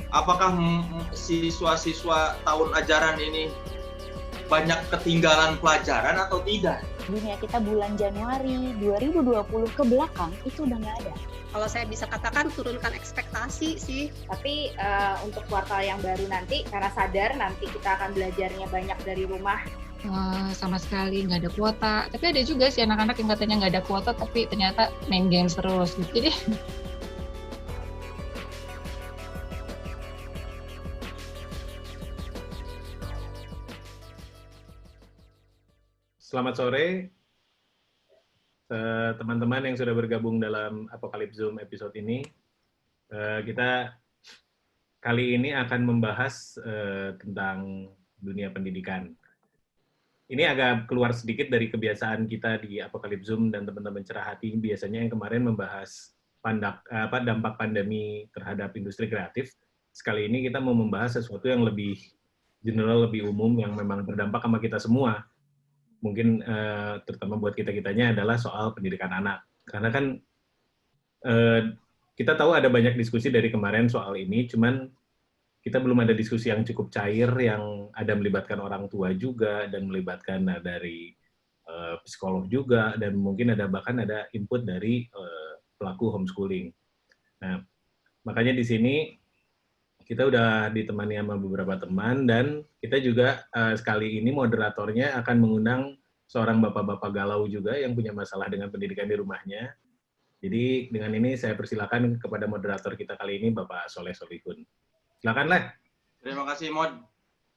apakah siswa-siswa tahun ajaran ini banyak ketinggalan pelajaran atau tidak? Dunia kita bulan Januari 2020 ke belakang itu udah nggak ada. Kalau saya bisa katakan turunkan ekspektasi sih. Tapi untuk kuartal yang baru nanti, karena sadar nanti kita akan belajarnya banyak dari rumah. Sama sekali nggak ada kuota. Tapi ada juga sih anak-anak yang katanya nggak ada kuota, tapi ternyata main games terus. Jadi selamat sore teman-teman yang sudah bergabung dalam Apocalypse Zoom episode ini. Kita kali ini akan membahas tentang dunia pendidikan. Ini agak keluar sedikit dari kebiasaan kita di Apocalypse Zoom dan teman-teman cerah hati biasanya yang kemarin membahas dampak pandemi terhadap industri kreatif. Sekali ini kita mau membahas sesuatu yang lebih general, lebih umum, yang memang berdampak sama kita semua. Mungkin terutama buat kita-kitanya adalah soal pendidikan anak. Karena kan kita tahu ada banyak diskusi dari kemarin soal ini, cuman kita belum ada diskusi yang cukup cair, yang ada melibatkan orang tua juga, dan melibatkan dari psikolog juga, dan mungkin bahkan ada input dari pelaku homeschooling. Nah, makanya di sini kita udah ditemani sama beberapa teman, dan kita juga sekali ini moderatornya akan mengundang seorang bapak-bapak galau juga yang punya masalah dengan pendidikan di rumahnya. Jadi dengan ini saya persilakan kepada moderator kita kali ini, Bapak Soleh Solihun. Silakan, Leh. Terima kasih, Mod.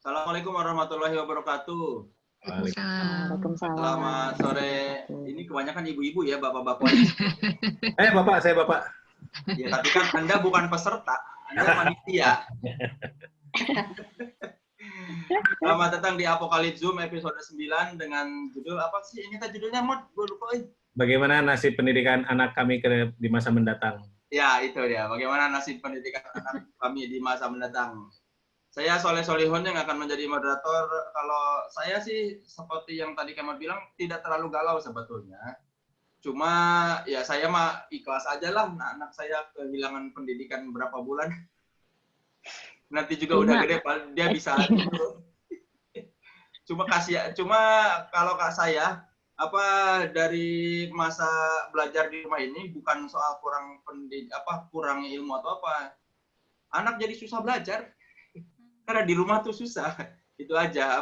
Assalamualaikum warahmatullahi wabarakatuh. Waalaikumsalam. Selamat sore. Ini kebanyakan ibu-ibu ya, bapak-bapak. Bapak, saya Bapak. Ya, tapi kan Anda bukan peserta, Anda panitia. Selamat datang di Apocalypse Zoom episode 9 dengan judul apa sih? Ini judulnya, Mod? Gue lupa. Bagaimana nasib pendidikan anak kami di masa mendatang? Ya, itu dia. Bagaimana nasib pendidikan anak kami di masa mendatang. Saya Soleh Solihun yang akan menjadi moderator. Kalau saya sih, seperti yang tadi Kemal bilang, tidak terlalu galau sebetulnya. Cuma ya saya mah ikhlas aja lah, anak saya kehilangan pendidikan berapa bulan. Nanti juga udah gede, dia bisa. Cuma kalau kak saya, dari masa belajar di rumah ini bukan soal kurang ilmu atau apa. Anak jadi susah belajar. Karena di rumah tuh susah. Itu aja,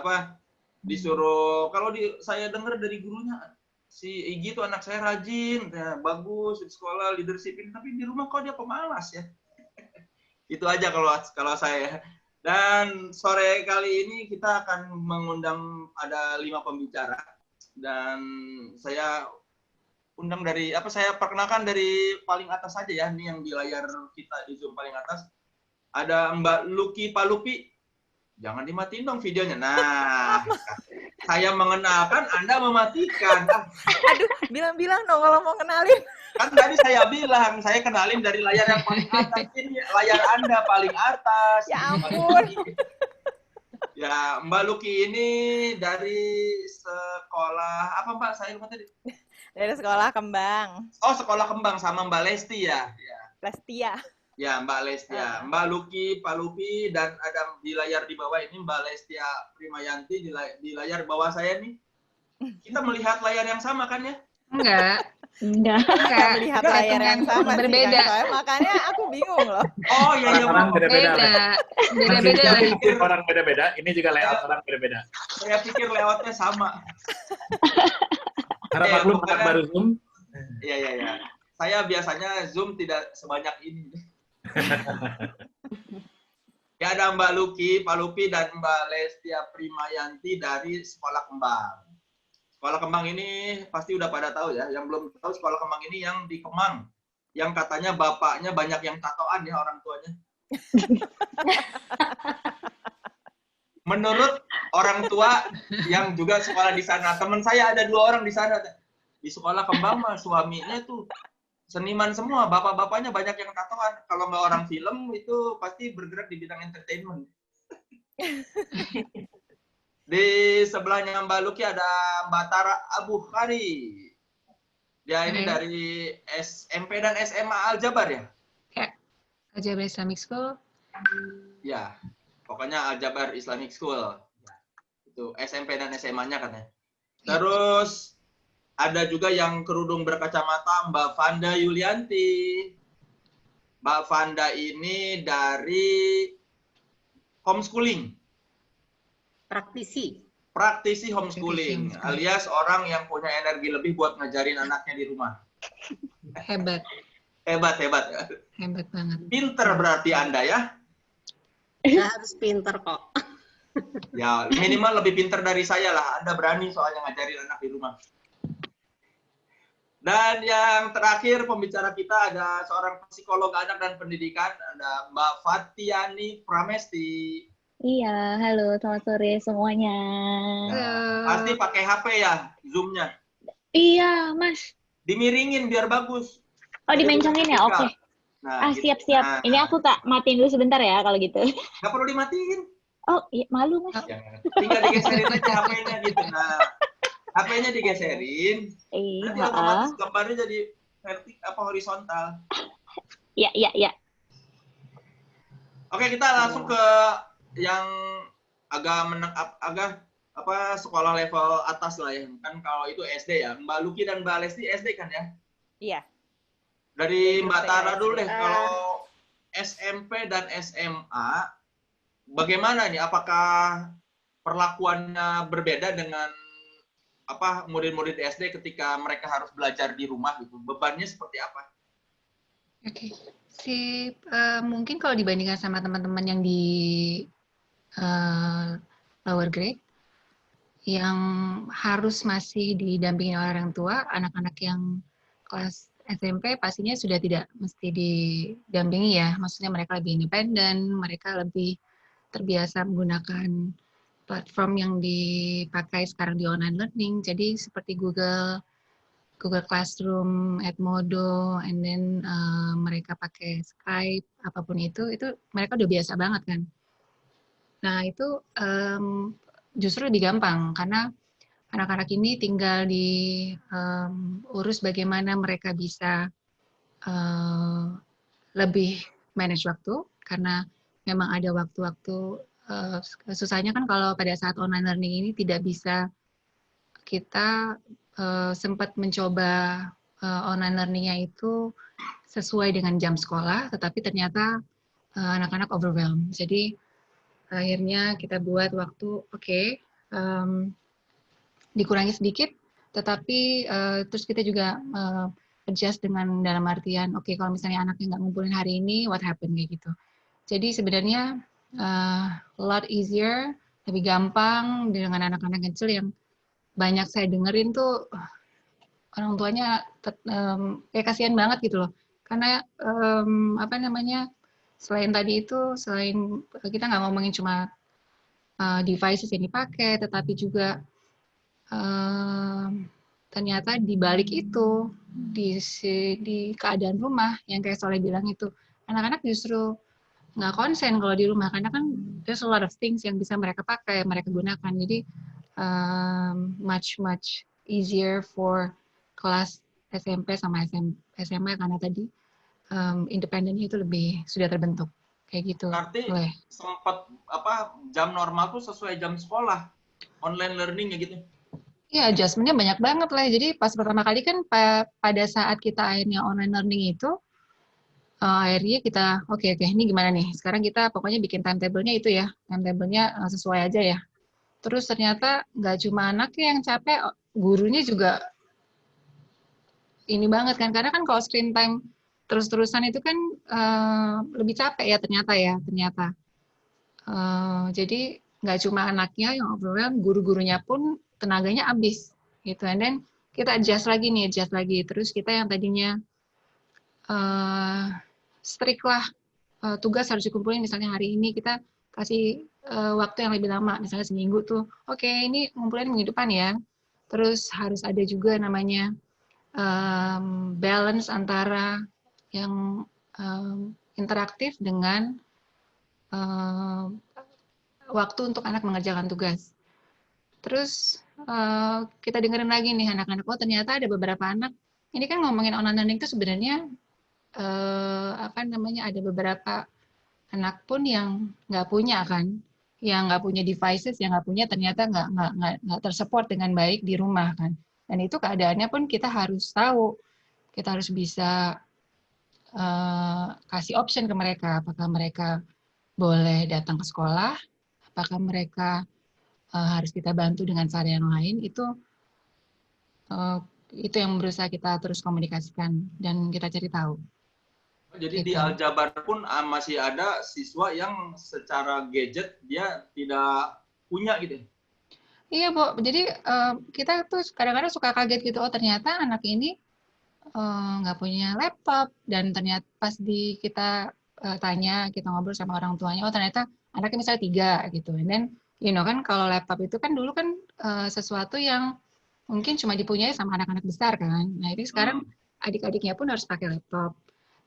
disuruh, kalau saya dengar dari gurunya, si Igi tuh anak saya rajin, bagus di sekolah, leadershipin, tapi di rumah kok dia pemalas ya. Itu aja kalau saya. Dan sore kali ini kita akan mengundang ada 5 pembicara, dan saya undang saya perkenalkan dari paling atas saja ya, ini yang di layar kita di Zoom paling atas. Ada Mbak Luki Palupi. Jangan dimatiin dong videonya. Nah, saya mengenalkan, Anda mematikan. Aduh, bilang-bilang dong kalau mau kenalin. Kan tadi saya bilang, saya kenalin dari layar yang paling atas. Ini layar Anda paling atas. Ya ampun. Ya, Mbak Luki ini dari sekolah, apa Mbak? Saya lupa tadi. Dari sekolah Kembang. Oh, sekolah Kembang sama Mbak Lesti ya? Lestia. Ya, Mbak Lestia, Mbak Luki Palupi, dan ada di layar di bawah ini Mbak Lestia Primayanti di layar bawah saya nih. Kita melihat layar yang sama kan ya? enggak. Melihat layar yang sama berbeda. Sih, makanya aku bingung loh. Oh iya, Orang beda-beda. Beda-beda. Orang beda-beda. Ini juga layout orang beda-beda. Saya pikir layoutnya sama. Harap maklum anak baru Zoom. Iya. Saya biasanya Zoom tidak sebanyak ini. Ya, ada Mbak Luki Palupi dan Mbak Lestia Primayanti dari Sekolah Kembang. Sekolah Kembang ini pasti udah pada tahu ya. Yang belum tahu, Sekolah Kembang ini yang di Kemang. Yang katanya bapaknya banyak yang tatoan ya orang tuanya. Menurut orang tua yang juga sekolah di sana. Teman saya ada 2 orang di sana. Di Sekolah Kembang mah suaminya tuh seniman semua, bapak-bapaknya banyak yang tatoan. Kalau nggak orang film, itu pasti bergerak di bidang entertainment. Di sebelahnya Mbak Luki ada Mbak Tara Abu Khari. Dia ini dari SMP dan SMA Al Jabar ya? Ya, Al Jabar Islamic School. Ya, pokoknya Al-Jabar Islamic School. Itu SMP dan SMA-nya kan ya. Terus ada juga yang kerudung berkacamata, Mbak Vanda Yulianti. Mbak Vanda ini dari homeschooling. Praktisi. Praktisi homeschooling, alias orang yang punya energi lebih buat ngajarin anaknya di rumah. Hebat. Hebat. Hebat banget. Pinter berarti Anda ya. Nggak harus pinter kok. Ya, minimal lebih pinter dari saya lah. Anda berani soalnya ngajarin anak di rumah. Dan yang terakhir pembicara kita ada seorang psikolog anak dan pendidikan, ada Mbak Fatiani Pramesti. Iya, halo, selamat sore semuanya. Pasti pakai HP ya, Zoom-nya. Iya, Mas. Dimiringin biar bagus. Oh, dimencongin ya? Oke. Nah, gitu. Siap-siap. Nah, Ini aku tak matiin dulu sebentar ya kalau gitu. nggak perlu dimatiin. Oh, iya, malu, Mas. Jangan. Tinggal digeserin aja HP-nya gitu. Nah, HP-nya digeserin. Nanti otomatis gambarnya jadi horizontal. Iya. Oke, kita langsung ke yang agak sekolah level atas lah ya. Kan kalau itu SD ya. Mbak Luki dan Mbak Lesti SD kan ya? Iya. Dari Mbak Tara dulu deh. Kalau SMP dan SMA, bagaimana nih? Apakah perlakuannya berbeda dengan murid-murid SD ketika mereka harus belajar di rumah gitu? Bebannya seperti apa? Oke. Mungkin kalau dibandingkan sama teman-teman yang di lower grade, yang harus masih didampingi oleh orang tua, anak-anak yang kelas SMP pastinya sudah tidak mesti didampingi ya. Maksudnya mereka lebih independen, mereka lebih terbiasa menggunakan platform yang dipakai sekarang di online learning. Jadi seperti Google Classroom, Edmodo, and then mereka pakai Skype, apapun itu mereka udah biasa banget kan. Nah itu justru lebih gampang karena anak-anak ini tinggal diurus bagaimana mereka bisa lebih manage waktu, karena memang ada waktu-waktu susahnya kan kalau pada saat online learning ini tidak bisa kita sempat mencoba online learning-nya itu sesuai dengan jam sekolah, tetapi ternyata anak-anak overwhelmed. Jadi akhirnya kita buat waktu, dikurangi sedikit, tetapi terus kita juga adjust dengan dalam artian, kalau misalnya anaknya nggak ngumpulin hari ini, what happened, kayak gitu. Jadi sebenarnya a lot easier, lebih gampang dengan anak-anak kecil yang banyak saya dengerin tuh orang tuanya kayak kasihan banget gitu loh. Karena selain tadi itu, selain kita nggak ngomongin cuma devices yang dipakai, tetapi juga ternyata di balik itu, di keadaan rumah yang kayak Soleh bilang itu, anak-anak justru nggak konsen kalau di rumah, karena kan there's a lot of things yang bisa mereka pakai, mereka gunakan. Jadi much easier for kelas SMP sama SMA karena tadi independennya itu lebih sudah terbentuk kayak gitu. Berarti sempat jam normal tuh sesuai jam sekolah, online learning ya gitu? Iya, adjustment-nya banyak banget lah. Jadi pas pertama kali kan pada saat kita akhirnya online learning itu, akhirnya kita oke, ini gimana nih? Sekarang kita pokoknya bikin timetable-nya itu ya, timetable-nya sesuai aja ya. Terus ternyata nggak cuma anaknya yang capek, gurunya juga ini banget kan, karena kan kalau screen time terus-terusan itu kan lebih capek ya ternyata. Jadi nggak cuma anaknya yang overwhelmed, guru-gurunya pun tenaganya habis gitu. And then kita adjust lagi. Terus kita yang tadinya strict lah, tugas harus dikumpulin, misalnya hari ini kita kasih waktu yang lebih lama, misalnya seminggu tuh, ini ngumpulin minggu depan ya. Terus harus ada juga namanya balance antara yang interaktif dengan waktu untuk anak mengerjakan tugas. Terus kita dengerin lagi nih anak-anak, ternyata ada beberapa anak, ini kan ngomongin online learning itu sebenarnya ada beberapa anak pun yang nggak punya kan, yang nggak punya devices, yang nggak punya ternyata nggak tersupport dengan baik di rumah kan. Dan itu keadaannya pun kita harus tahu, kita harus bisa kasih option ke mereka, apakah mereka boleh datang ke sekolah, apakah mereka harus kita bantu dengan cara yang lain, itu yang berusaha kita terus komunikasikan dan kita cari tahu. Jadi Gitu. di Aljabar pun masih ada siswa yang secara gadget dia tidak punya gitu. Iya, Bu. Jadi kita tuh kadang-kadang suka kaget gitu, oh ternyata anak ini nggak punya laptop, dan ternyata pas kita tanya, kita ngobrol sama orang tuanya, oh ternyata anaknya misalnya 3 gitu. And then, kan kalau laptop itu kan dulu kan sesuatu yang mungkin cuma dipunyai sama anak-anak besar kan. Nah ini sekarang adik-adiknya pun harus pakai laptop.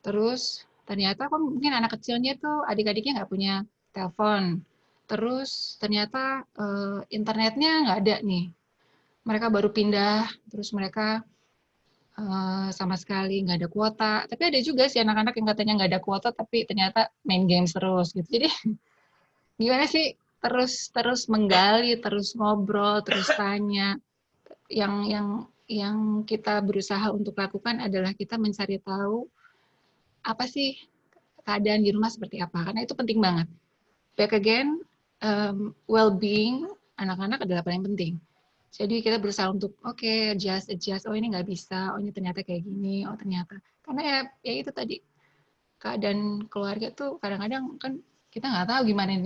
Terus ternyata kok mungkin anak kecilnya tuh adik-adiknya nggak punya telepon. Terus ternyata internetnya nggak ada nih. Mereka baru pindah, terus mereka sama sekali nggak ada kuota. Tapi ada juga sih anak-anak yang katanya nggak ada kuota, tapi ternyata main games terus gitu. Jadi gimana sih terus menggali, terus ngobrol, terus tanya. Yang kita berusaha untuk lakukan adalah kita mencari tahu apa sih keadaan di rumah seperti apa, karena itu penting banget. Back again, well-being anak-anak adalah paling penting. Jadi kita berusaha untuk adjust, oh ini nggak bisa, oh ini ternyata kayak gini, oh ternyata. Karena ya itu tadi, keadaan keluarga tuh kadang-kadang kan kita nggak tahu gimana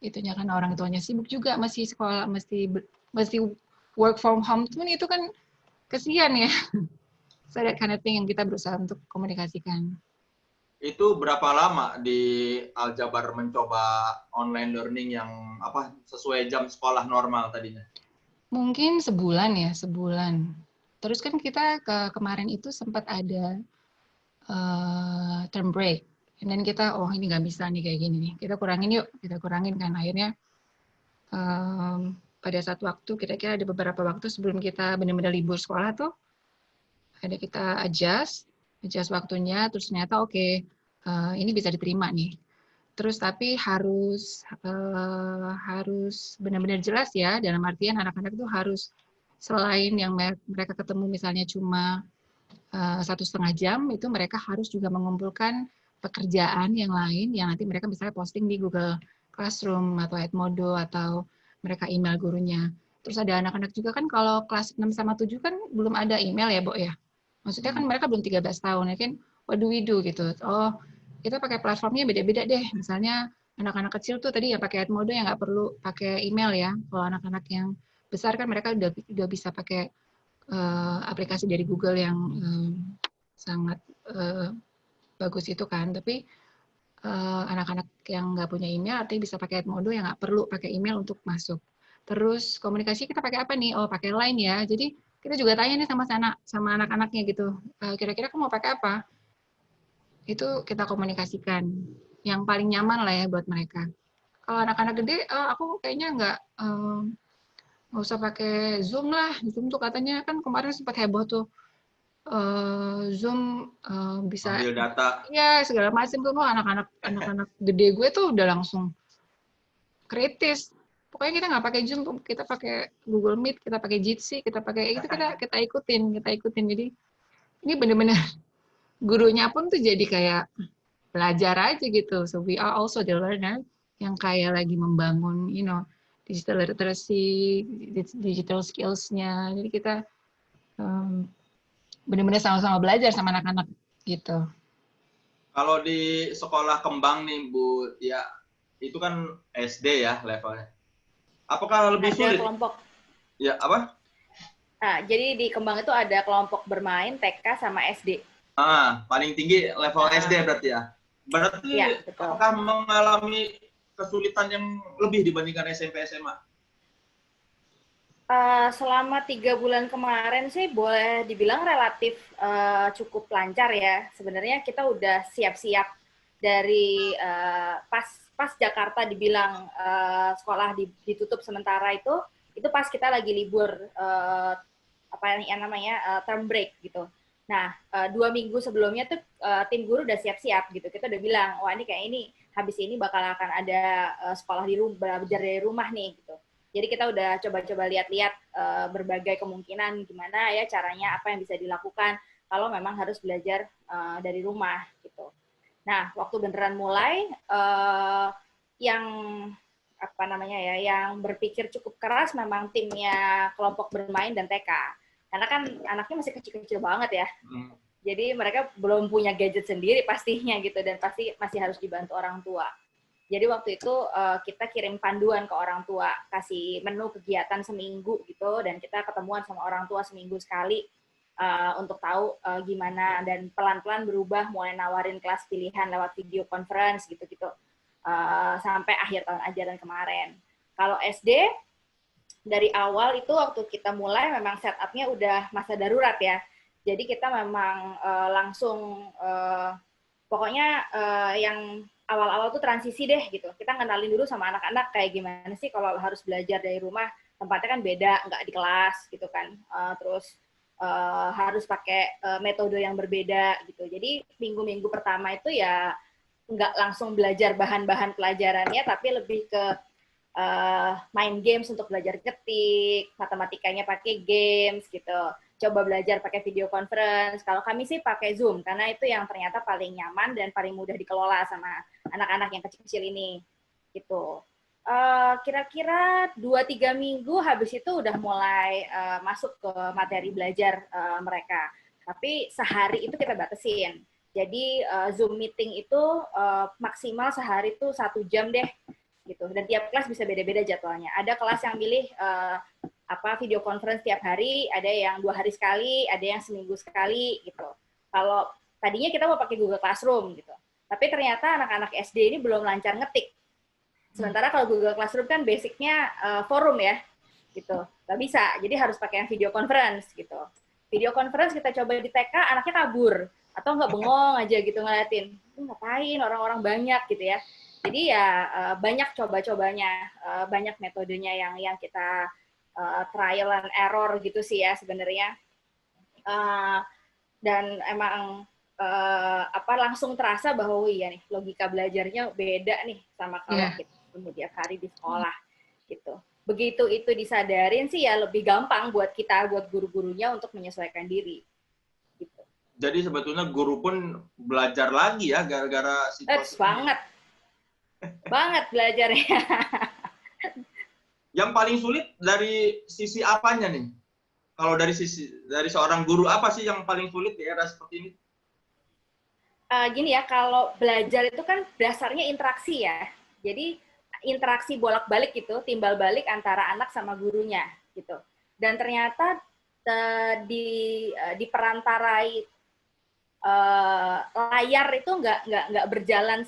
itunya, kan orang tuanya sibuk juga, masih sekolah, masih work from home, itu kan kesian ya. So that kind of thing yang kita berusaha untuk komunikasikan. Itu berapa lama di Aljabar mencoba online learning yang sesuai jam sekolah normal tadinya? Mungkin sebulan. Terus kan kita kemarin itu sempat ada term break. Dan kita, ini nggak bisa nih kayak gini nih. Kita kurangin kan. Akhirnya pada satu waktu, kira-kira ada beberapa waktu sebelum kita benar-benar libur sekolah tuh, ada kita adjust waktunya, terus ternyata ini bisa diterima nih. Terus tapi harus benar-benar jelas ya, dalam artian anak-anak itu harus, selain yang mereka ketemu misalnya cuma 1,5 jam, itu mereka harus juga mengumpulkan pekerjaan yang lain yang nanti mereka misalnya posting di Google Classroom atau Edmodo, atau mereka email gurunya. Terus ada anak-anak juga kan kalau kelas 6 sama 7 kan belum ada email ya, Bo ya. Maksudnya kan mereka belum 13 tahun ya kan, what do we do gitu. Kita pakai platformnya beda-beda deh. Misalnya anak-anak kecil tuh tadi ya pakai Edmodo yang nggak perlu pakai email ya. Kalau anak-anak yang besar kan mereka udah bisa pakai aplikasi dari Google yang sangat bagus itu kan. Tapi anak-anak yang nggak punya email artinya bisa pakai Edmodo yang nggak perlu pakai email untuk masuk. Terus komunikasi kita pakai apa nih? Pakai Line ya. Jadi kita juga tanya nih sama anak-anaknya gitu. Kira-kira kamu mau pakai apa? Itu kita komunikasikan. Yang paling nyaman lah ya buat mereka. Kalau anak-anak gede, aku kayaknya nggak usah pakai Zoom lah. Zoom tuh katanya kan kemarin sempat heboh tuh. Zoom bisa ambil data. Ya, segala macam tuh. Anak-anak gede gue tuh udah langsung kritis. Pokoknya kita nggak pakai Zoom, kita pakai Google Meet, kita pakai Jitsi, kita pakai itu, kita ikutin. Jadi ini benar-benar gurunya pun tuh jadi kayak belajar aja gitu. So we are also the learner yang kayak lagi membangun, digital literacy, digital skills-nya. Jadi kita benar-benar sama-sama belajar sama anak-anak gitu. Kalau di sekolah kembang nih Bu, ya itu kan SD ya levelnya. Apakah lebih ada sulit? Kelompok. Ya, apa? Nah, jadi di kembang itu ada kelompok bermain TK sama SD. Paling tinggi level SD berarti ya. Berarti ya, betul. Apakah mengalami kesulitan yang lebih dibandingkan SMP SMA? Selama 3 bulan kemarin sih boleh dibilang relatif cukup lancar ya. Sebenarnya kita udah siap-siap dari pas Jakarta dibilang sekolah ditutup sementara itu pas kita lagi libur term break gitu. Nah, 2 minggu sebelumnya tuh tim guru udah siap-siap gitu. Kita udah bilang, wah ini kayak ini, habis ini bakal akan ada sekolah di rumah, belajar dari rumah nih gitu. Jadi kita udah coba-coba lihat-lihat berbagai kemungkinan gimana ya caranya, apa yang bisa dilakukan kalau memang harus belajar dari rumah gitu. Nah, waktu beneran mulai, yang apa namanya ya, yang berpikir cukup keras memang timnya kelompok bermain dan TK. Karena kan anaknya masih kecil-kecil banget ya. Jadi mereka belum punya gadget sendiri pastinya gitu, dan pasti masih harus dibantu orang tua. Jadi waktu itu kita kirim panduan ke orang tua, kasih menu kegiatan seminggu gitu, dan kita ketemuan sama orang tua seminggu sekali untuk tahu gimana, dan pelan-pelan berubah, mulai nawarin kelas pilihan lewat video conference gitu-gitu, sampai akhir tahun ajaran kemarin. Kalau SD, dari awal itu waktu kita mulai memang setup-nya udah masa darurat ya. Jadi kita memang langsung pokoknya yang awal-awal tuh transisi deh gitu. Kita ngenalin dulu sama anak-anak kayak gimana sih kalau harus belajar dari rumah. Tempatnya kan beda, nggak di kelas gitu kan. Terus harus pakai metode yang berbeda gitu. Jadi minggu-minggu pertama itu ya nggak langsung belajar bahan-bahan pelajarannya, tapi lebih ke main games untuk belajar ketik, matematikanya pakai games gitu. Coba belajar pakai video conference. Kalau kami sih pakai Zoom, karena itu yang ternyata paling nyaman dan paling mudah dikelola sama anak-anak yang kecil-kecil ini. Gitu. Kira-kira 2-3 minggu habis itu udah mulai masuk ke materi belajar mereka. Tapi sehari itu kita batasin. Jadi Zoom meeting itu maksimal sehari itu 1 jam deh. Gitu. Dan tiap kelas bisa beda-beda jadwalnya. Ada kelas yang milih video conference tiap hari, ada yang 2 hari sekali, ada yang seminggu sekali gitu. Kalau tadinya kita mau pakai Google Classroom gitu, tapi ternyata anak-anak SD ini belum lancar ngetik. Sementara kalau Google Classroom kan basicnya forum ya, gitu. Nggak bisa, jadi harus pakai yang video conference gitu. Video conference kita coba di TK, anaknya kabur atau nggak bengong aja gitu ngeliatin, ngapain orang-orang banyak gitu ya. Jadi ya banyak coba-cobanya, banyak metodenya yang kita trial and error gitu sih ya sebenarnya. Dan emang langsung terasa bahwa oh iya nih logika belajarnya beda nih sama kalau kita tiap hari di sekolah gitu. Begitu itu disadarin sih ya lebih gampang buat kita, buat guru-gurunya untuk menyesuaikan diri. Gitu. Jadi sebetulnya guru pun belajar lagi ya gara-gara situasi. Banget belajarnya. Yang paling sulit dari sisi apanya nih? Kalau dari seorang guru apa sih yang paling sulit di era seperti ini? Gini ya, kalau belajar itu kan dasarnya interaksi ya. Jadi interaksi bolak-balik gitu, timbal balik antara anak sama gurunya gitu. Dan ternyata diperantarai layar itu nggak berjalan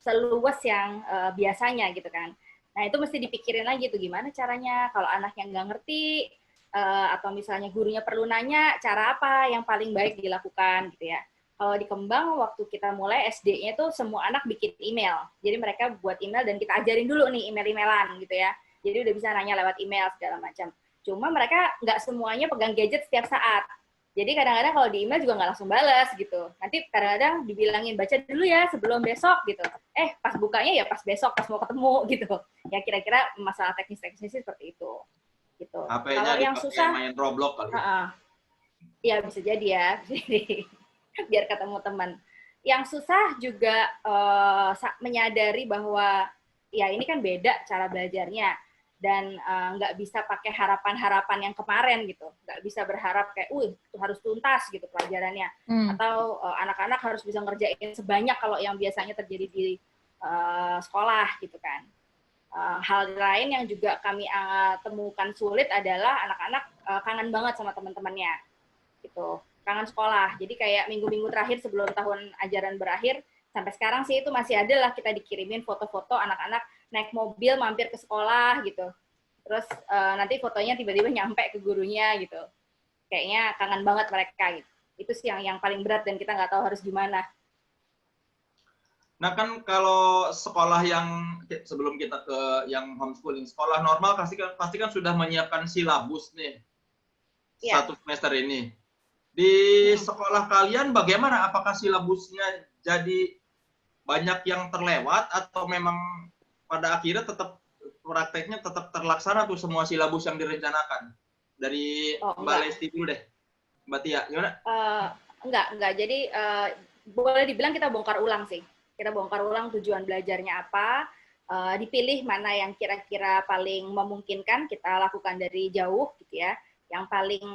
seluas yang biasanya gitu kan. Nah itu mesti dipikirin lagi tuh gimana caranya kalau anak yang nggak ngerti atau misalnya gurunya perlu nanya cara apa yang paling baik dilakukan gitu ya. Kalau di Kembang waktu kita mulai SD-nya tuh semua anak bikin email. Jadi mereka buat email dan kita ajarin dulu nih email-emailan gitu ya. Jadi udah bisa nanya lewat email segala macam. Cuma mereka nggak semuanya pegang gadget setiap saat. Jadi kadang-kadang kalau di email juga nggak langsung balas gitu. Nanti kadang-kadang dibilangin baca dulu ya sebelum besok gitu. Pas bukanya ya pas besok, pas mau ketemu gitu. Ya kira-kira masalah teknis-teknisnya seperti itu. Gitu. Kalau yang susah main Roblox kali. Ya bisa jadi ya. Biar ketemu teman. Yang susah juga menyadari bahwa ya ini kan beda cara belajarnya. Dan nggak bisa pakai harapan-harapan yang kemarin gitu, nggak bisa berharap kayak, itu harus tuntas gitu pelajarannya, atau anak-anak harus bisa ngerjain sebanyak kalau yang biasanya terjadi di sekolah gitu kan. Hal lain yang juga kami temukan sulit adalah anak-anak kangen banget sama teman-temannya, gitu, kangen sekolah. Jadi kayak minggu-minggu terakhir sebelum tahun ajaran berakhir, sampai sekarang sih itu masih ada lah kita dikirimin foto-foto anak-anak naik mobil mampir ke sekolah gitu. Terus nanti fotonya tiba-tiba nyampe ke gurunya gitu. Kayaknya kangen banget mereka gitu. Itu sih yang paling berat dan kita nggak tahu harus gimana. Nah kan kalau sekolah yang sebelum kita ke yang homeschooling, sekolah normal pasti kan sudah menyiapkan silabus nih. 1 semester ini. Di sekolah kalian bagaimana? Apakah silabusnya jadi banyak yang terlewat atau memang pada akhirnya tetap prakteknya tetap terlaksana tuh semua silabus yang direncanakan? Dari Mbak Lesti dulu deh. Mbak Tia, gimana? Enggak. Jadi boleh dibilang kita bongkar ulang sih. Kita bongkar ulang tujuan belajarnya apa, dipilih mana yang kira-kira paling memungkinkan kita lakukan dari jauh gitu ya. Yang paling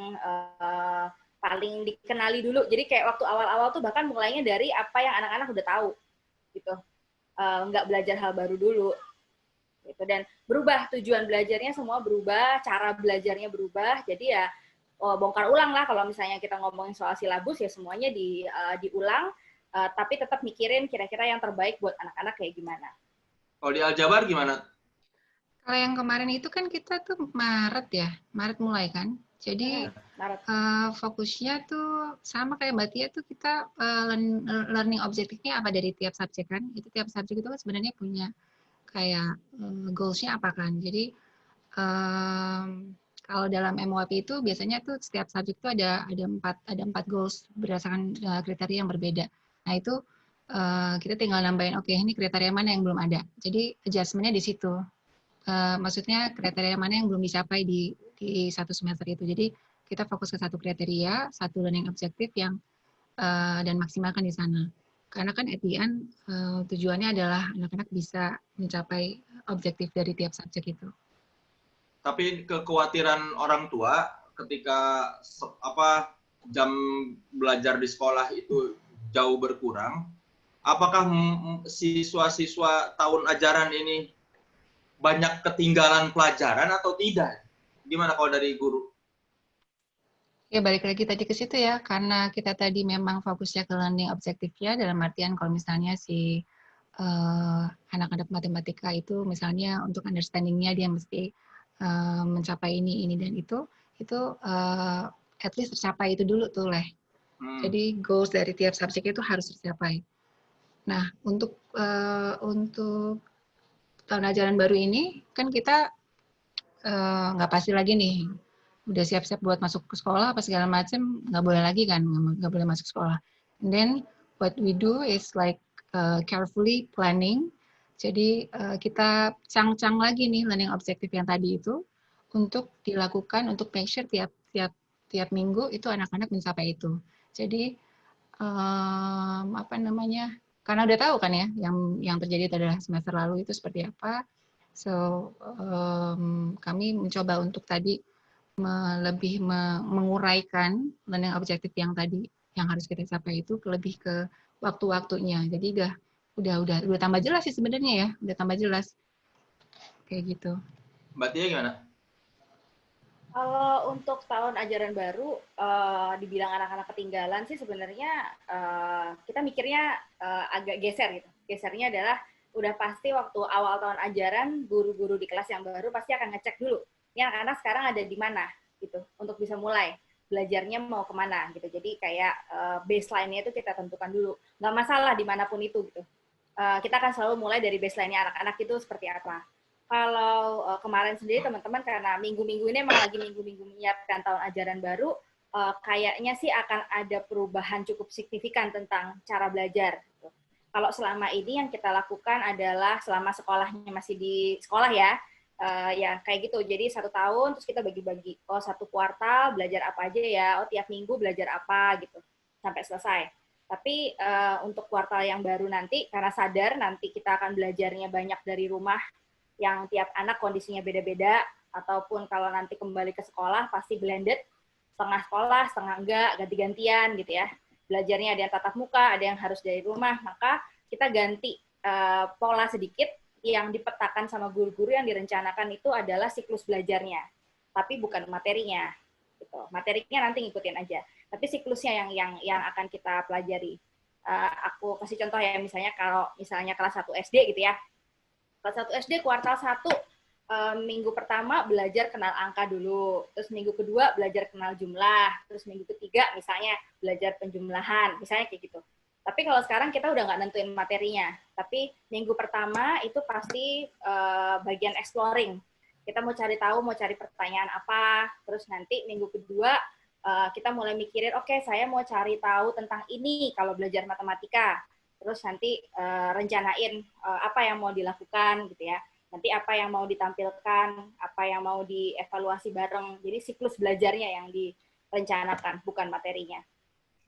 dikenali dulu. Jadi kayak waktu awal-awal tuh bahkan mulainya dari apa yang anak-anak udah tahu gitu. Nggak belajar hal baru dulu. Gitu. Dan berubah, tujuan belajarnya semua berubah, cara belajarnya berubah. Jadi ya bongkar ulang lah kalau misalnya kita ngomongin soal silabus ya semuanya diulang, tapi tetap mikirin kira-kira yang terbaik buat anak-anak kayak gimana. Kalau di Aljabar gimana? Kalau yang kemarin itu kan kita tuh Maret mulai kan. Jadi fokusnya tuh sama kayak Mbak Tia tuh kita learning objektifnya apa dari tiap subjek kan. Itu tiap subjek itu kan sebenarnya punya kayak goals-nya apa kan. Jadi kalau dalam MOAP itu biasanya tuh setiap subjek itu ada empat goals berdasarkan kriteria yang berbeda. Nah itu kita tinggal nambahin oke, ini kriteria mana yang belum ada. Jadi adjustment-nya di situ. Maksudnya kriteria mana yang belum dicapai di satu semester itu. Jadi kita fokus ke satu kriteria, satu learning objektif yang dan maksimalkan di sana. Karena kan at the end tujuannya adalah anak-anak bisa mencapai objektif dari tiap subjek itu. Tapi kekhawatiran orang tua ketika jam belajar di sekolah itu jauh berkurang, apakah siswa-siswa tahun ajaran ini banyak ketinggalan pelajaran atau tidak? Gimana kalau dari guru? Ya balik lagi tadi ke situ ya, karena kita tadi memang fokusnya ke learning objektifnya, dalam artian kalau misalnya si anak-anak matematika itu misalnya untuk understanding-nya dia mesti mencapai ini dan itu at least tercapai itu dulu tuh Leh. Jadi goals dari tiap subjek itu harus tercapai. Nah untuk tahun ajaran baru ini kan kita nggak pasti lagi nih, udah siap-siap buat masuk ke sekolah apa segala macam, nggak boleh lagi kan, nggak boleh masuk sekolah. And then what we do is like carefully planning. Jadi kita cang-cang lagi nih learning objektif yang tadi itu untuk dilakukan, untuk make sure tiap minggu itu anak-anak mencapai itu. Jadi karena udah tahu kan ya yang terjadi adalah semester lalu itu seperti apa. So kami mencoba untuk tadi lebih menguraikan learning objektif yang tadi yang harus kita capai itu lebih ke waktu-waktunya. Jadi udah tambah jelas sih sebenarnya ya, udah tambah jelas kayak gitu. Mbak Tia gimana? Kalau untuk tahun ajaran baru dibilang anak-anak ketinggalan sih sebenarnya kita mikirnya agak geser gitu. Gesernya adalah udah pasti waktu awal tahun ajaran guru-guru di kelas yang baru pasti akan ngecek dulu ini anak-anak sekarang ada di mana gitu untuk bisa mulai belajarnya mau kemana gitu. Jadi kayak baseline-nya itu kita tentukan dulu. Nggak masalah dimanapun itu gitu. Kita akan selalu mulai dari baseline-nya anak-anak itu seperti apa. Kalau kemarin sendiri teman-teman karena minggu-minggu ini emang lagi minggu-minggu menyiapkan tahun ajaran baru, kayaknya sih akan ada perubahan cukup signifikan tentang cara belajar. Gitu. Kalau selama ini yang kita lakukan adalah selama sekolahnya masih di sekolah ya, ya kayak gitu. Jadi 1 tahun terus kita bagi-bagi. Oh 1 kuartal belajar apa aja ya. Oh tiap minggu belajar apa gitu sampai selesai. Tapi untuk kuartal yang baru nanti karena sadar nanti kita akan belajarnya banyak dari rumah yang tiap anak kondisinya beda-beda ataupun kalau nanti kembali ke sekolah pasti blended, setengah sekolah, setengah enggak, ganti-gantian gitu ya. Belajarnya ada yang tatap muka, ada yang harus dari rumah, maka kita ganti pola sedikit yang dipetakan sama guru-guru yang direncanakan itu adalah siklus belajarnya, tapi bukan materinya. Gitu. Materinya nanti ngikutin aja, tapi siklusnya yang akan kita pelajari. Aku kasih contoh ya, misalnya kalau misalnya kelas 1 SD gitu ya. Kelas 1 SD kuartal 1 minggu pertama belajar kenal angka dulu, terus minggu kedua belajar kenal jumlah, terus minggu ketiga misalnya belajar penjumlahan, misalnya kayak gitu. Tapi kalau sekarang kita udah nggak nentuin materinya, tapi minggu pertama itu pasti bagian exploring. Kita mau cari tahu, mau cari pertanyaan apa, terus nanti minggu kedua kita mulai mikirin, oke, saya mau cari tahu tentang ini kalau belajar matematika. Terus nanti rencanain apa yang mau dilakukan gitu ya. Nanti apa yang mau ditampilkan, apa yang mau dievaluasi bareng. Jadi siklus belajarnya yang direncanakan, bukan materinya.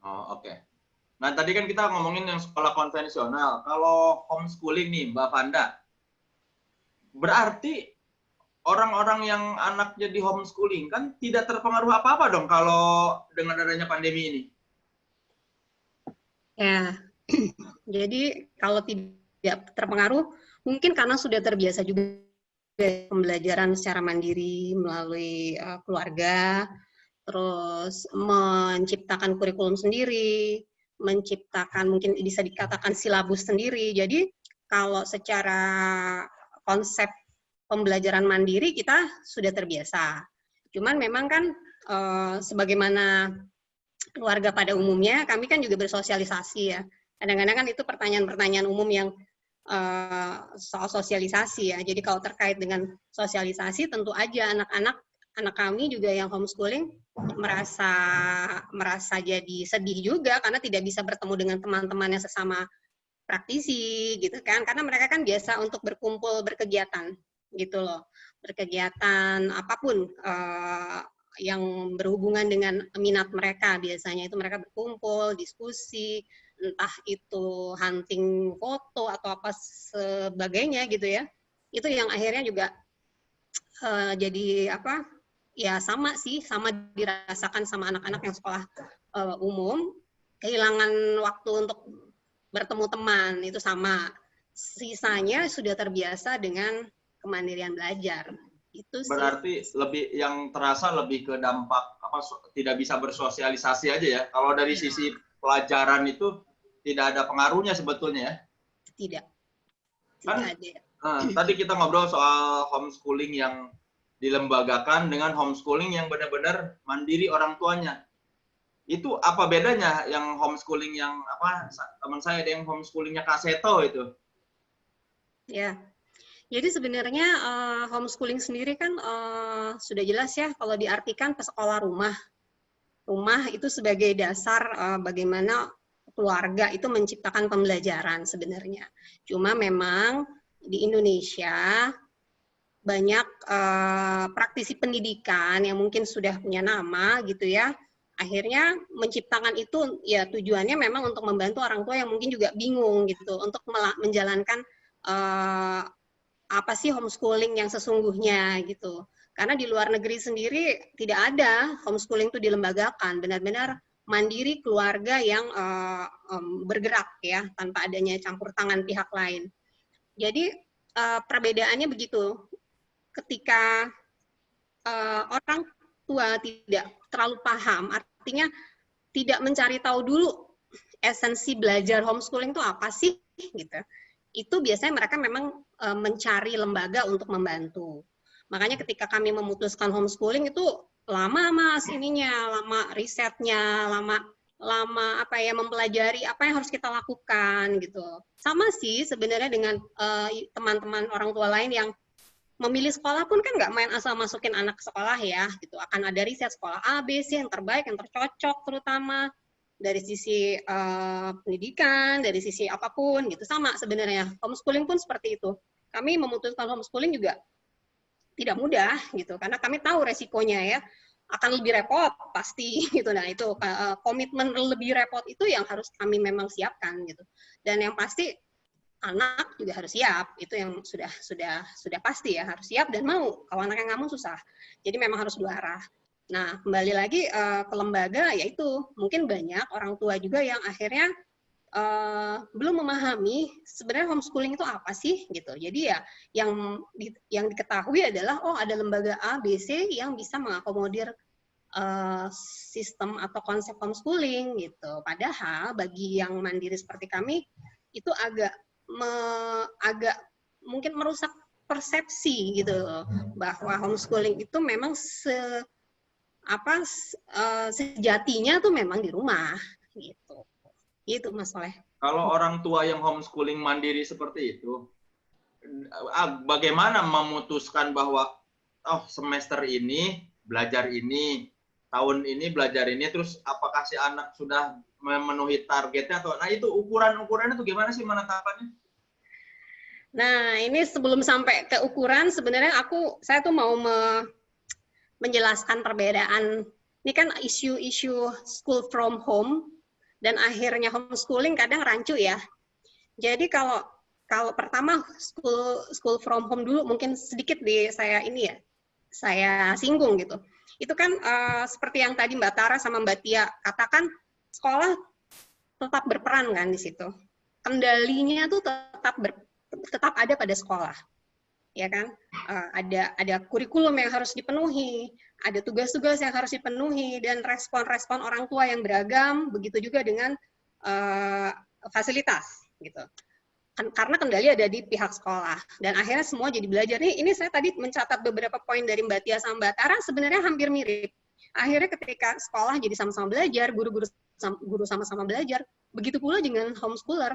Oh, oke. Nah, tadi kan kita ngomongin yang sekolah konvensional. Kalau homeschooling nih, Mbak Vanda, berarti orang-orang yang anaknya di homeschooling kan tidak terpengaruh apa-apa dong kalau dengan adanya pandemi ini? Ya, jadi kalau tidak terpengaruh, mungkin karena sudah terbiasa juga pembelajaran secara mandiri melalui keluarga, terus menciptakan kurikulum sendiri, menciptakan mungkin bisa dikatakan silabus sendiri. Jadi kalau secara konsep pembelajaran mandiri kita sudah terbiasa. Cuman memang kan sebagaimana keluarga pada umumnya, kami kan juga bersosialisasi ya. Kadang-kadang kan itu pertanyaan-pertanyaan umum yang soal sosialisasi ya. Jadi kalau terkait dengan sosialisasi, tentu aja anak kami juga yang homeschooling merasa jadi sedih juga karena tidak bisa bertemu dengan teman-temannya sesama praktisi gitu kan, karena mereka kan biasa untuk berkumpul berkegiatan gitu loh, berkegiatan apapun yang berhubungan dengan minat mereka, biasanya itu mereka berkumpul diskusi, entah itu hunting foto atau apa sebagainya gitu ya, itu yang akhirnya juga jadi apa ya, sama dirasakan sama anak-anak yang sekolah umum, kehilangan waktu untuk bertemu teman, itu sama. Sisanya sudah terbiasa dengan kemandirian belajar. Itu sih. Berarti yang terasa lebih ke dampak tidak bisa bersosialisasi aja ya. Kalau dari sisi pelajaran itu tidak ada pengaruhnya sebetulnya ya. Tidak Kan ada. Tadi kita ngobrol soal homeschooling yang dilembagakan dengan homeschooling yang benar-benar mandiri orang tuanya. Itu apa bedanya yang homeschooling yang teman saya ada yang homeschoolingnya kaseto itu? Ya, jadi sebenarnya homeschooling sendiri kan sudah jelas ya kalau diartikan sekolah rumah. Rumah itu sebagai dasar bagaimana keluarga itu menciptakan pembelajaran sebenarnya. Cuma memang di Indonesia banyak praktisi pendidikan yang mungkin sudah punya nama gitu ya, akhirnya menciptakan itu ya tujuannya memang untuk membantu orang tua yang mungkin juga bingung gitu untuk menjalankan apa sih homeschooling yang sesungguhnya gitu. Karena di luar negeri sendiri tidak ada homeschooling itu dilembagakan, benar-benar mandiri keluarga yang bergerak ya tanpa adanya campur tangan pihak lain. Jadi perbedaannya begitu. Ketika orang tua tidak terlalu paham, artinya tidak mencari tahu dulu esensi belajar homeschooling itu apa sih, gitu. Itu biasanya mereka memang mencari lembaga untuk membantu. Makanya ketika kami memutuskan homeschooling itu lama mas lama risetnya, lama mempelajari apa yang harus kita lakukan gitu. Sama sih sebenarnya dengan teman-teman orang tua lain yang memilih sekolah pun kan nggak main asal masukin anak ke sekolah ya, gitu. Akan ada riset sekolah A, B, C yang terbaik, yang tercocok terutama dari sisi pendidikan, dari sisi apapun gitu. Sama sebenarnya homeschooling pun seperti itu. Kami memutuskan homeschooling juga tidak mudah gitu, karena kami tahu resikonya ya, akan lebih repot pasti gitu. Nah itu komitmen lebih repot itu yang harus kami memang siapkan gitu. Dan yang pasti anak juga harus siap, itu yang sudah pasti ya, harus siap dan mau. Kalau anaknya nggak mau susah. Jadi memang harus dua arah. Nah, kembali lagi ke lembaga, yaitu mungkin banyak orang tua juga yang akhirnya belum memahami sebenarnya homeschooling itu apa sih gitu. Jadi ya yang diketahui adalah ada lembaga A, B, C yang bisa mengakomodir sistem atau konsep homeschooling gitu. Padahal bagi yang mandiri seperti kami itu agak mungkin merusak persepsi gitu bahwa homeschooling itu memang sejatinya tuh memang di rumah gitu. Itu Mas Soleh. Kalau orang tua yang homeschooling mandiri seperti itu, bagaimana memutuskan bahwa semester ini belajar ini, tahun ini belajar ini, terus apakah si anak sudah memenuhi targetnya atau, nah itu ukurannya tuh gimana sih menetapkannya? Nah, ini sebelum sampai ke ukuran, sebenarnya saya tuh mau menjelaskan perbedaan. Ini kan isu-isu school from home dan akhirnya homeschooling kadang rancu ya. Jadi kalau pertama school from home dulu mungkin sedikit saya singgung gitu. Itu kan seperti yang tadi Mbak Tara sama Mbak Tia katakan, sekolah tetap berperan kan di situ. Kendalinya tuh tetap ada pada sekolah, ya kan? Ada kurikulum yang harus dipenuhi, ada tugas-tugas yang harus dipenuhi, dan respon-respon orang tua yang beragam, begitu juga dengan fasilitas, gitu. Karena kendali ada di pihak sekolah, dan akhirnya semua jadi belajar. Ini saya tadi mencatat beberapa poin dari Mbak Tia sama Mbak Tara, sebenarnya hampir mirip. Akhirnya ketika sekolah jadi sama-sama belajar, guru sama-sama belajar, begitu pula dengan homeschooler.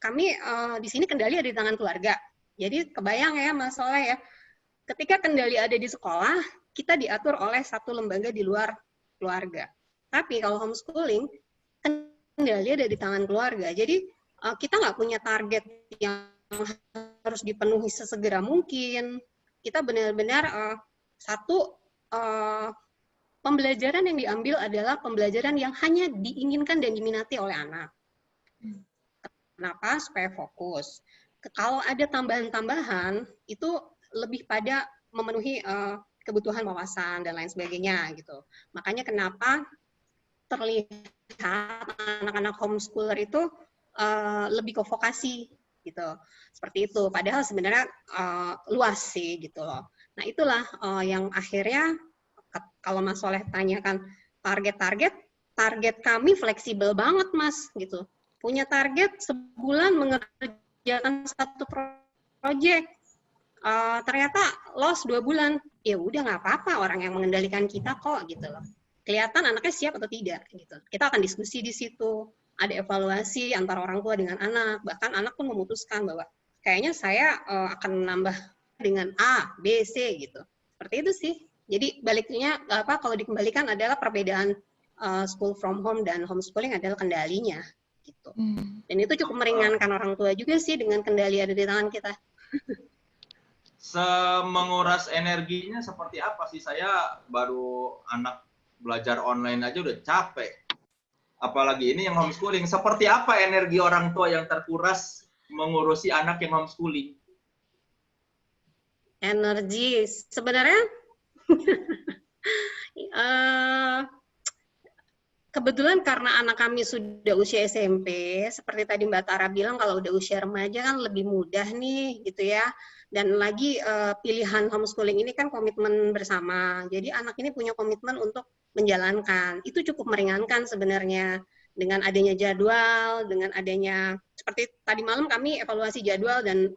Kami di sini kendali ada di tangan keluarga. Jadi kebayang ya Mas Soleh ya, ketika kendali ada di sekolah, kita diatur oleh satu lembaga di luar keluarga. Tapi kalau homeschooling, kendali ada di tangan keluarga. Jadi kita nggak punya target yang harus dipenuhi sesegera mungkin. Kita benar-benar pembelajaran yang diambil adalah pembelajaran yang hanya diinginkan dan diminati oleh anak. Kenapa? Supaya fokus. Kalau ada tambahan-tambahan, itu lebih pada memenuhi kebutuhan wawasan dan lain sebagainya gitu. Makanya kenapa terlihat anak-anak homeschooler itu lebih ke vokasi gitu. Seperti itu. Padahal sebenarnya luas sih gitu loh. Nah, itulah yang akhirnya kalau Mas Soleh tanyakan target kami fleksibel banget Mas gitu. Punya target sebulan mengerjakan satu proyek, ternyata loss 2 bulan, ya udah nggak apa-apa, orang yang mengendalikan kita kok gitu loh. Kelihatan anaknya siap atau tidak gitu. Kita akan diskusi di situ, ada evaluasi antara orang tua dengan anak, bahkan anak pun memutuskan bahwa kayaknya saya akan menambah dengan A, B, C gitu. Seperti itu sih. Jadi baliknya kalau dikembalikan adalah perbedaan school from home dan homeschooling adalah kendalinya. Gitu. Dan itu cukup meringankan orang tua juga sih dengan kendali ada di tangan kita. Menguras energinya seperti apa sih? Saya baru anak belajar online aja udah capek. Apalagi ini yang homeschooling. Seperti apa energi orang tua yang terkuras mengurusi anak yang homeschooling? Energi sebenarnya kebetulan karena anak kami sudah usia SMP, seperti tadi Mbak Tara bilang, kalau udah usia remaja kan lebih mudah nih, gitu ya. Dan lagi pilihan homeschooling ini kan komitmen bersama. Jadi anak ini punya komitmen untuk menjalankan. Itu cukup meringankan sebenarnya. Dengan adanya jadwal, dengan adanya, seperti tadi malam kami evaluasi jadwal dan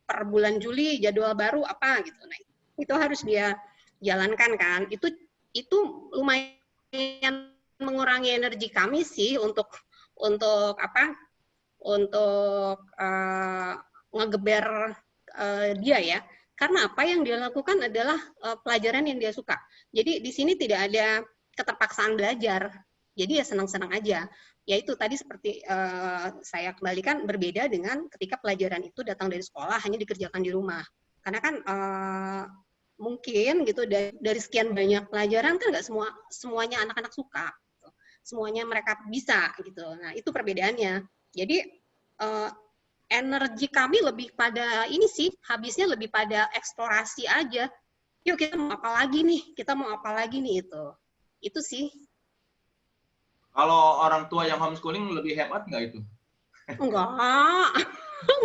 per bulan Juli jadwal baru apa gitu. Nah, itu harus dia jalankan kan. Itu lumayan mengurangi energi kami sih untuk ngegeber dia ya. Karena apa yang dia lakukan adalah pelajaran yang dia suka. Jadi di sini tidak ada keterpaksaan belajar. Jadi ya senang-senang aja. Yaitu tadi seperti saya kembalikan, berbeda dengan ketika pelajaran itu datang dari sekolah hanya dikerjakan di rumah. Karena kan mungkin gitu dari sekian banyak pelajaran kan nggak semuanya anak-anak suka. Semuanya mereka bisa gitu. Nah, itu perbedaannya. Jadi energi kami lebih pada ini sih, habisnya lebih pada eksplorasi aja. Yuk kita mau apa lagi nih? Kita mau apa lagi nih itu. Itu sih. Kalau orang tua yang homeschooling lebih hebat nggak itu? Enggak.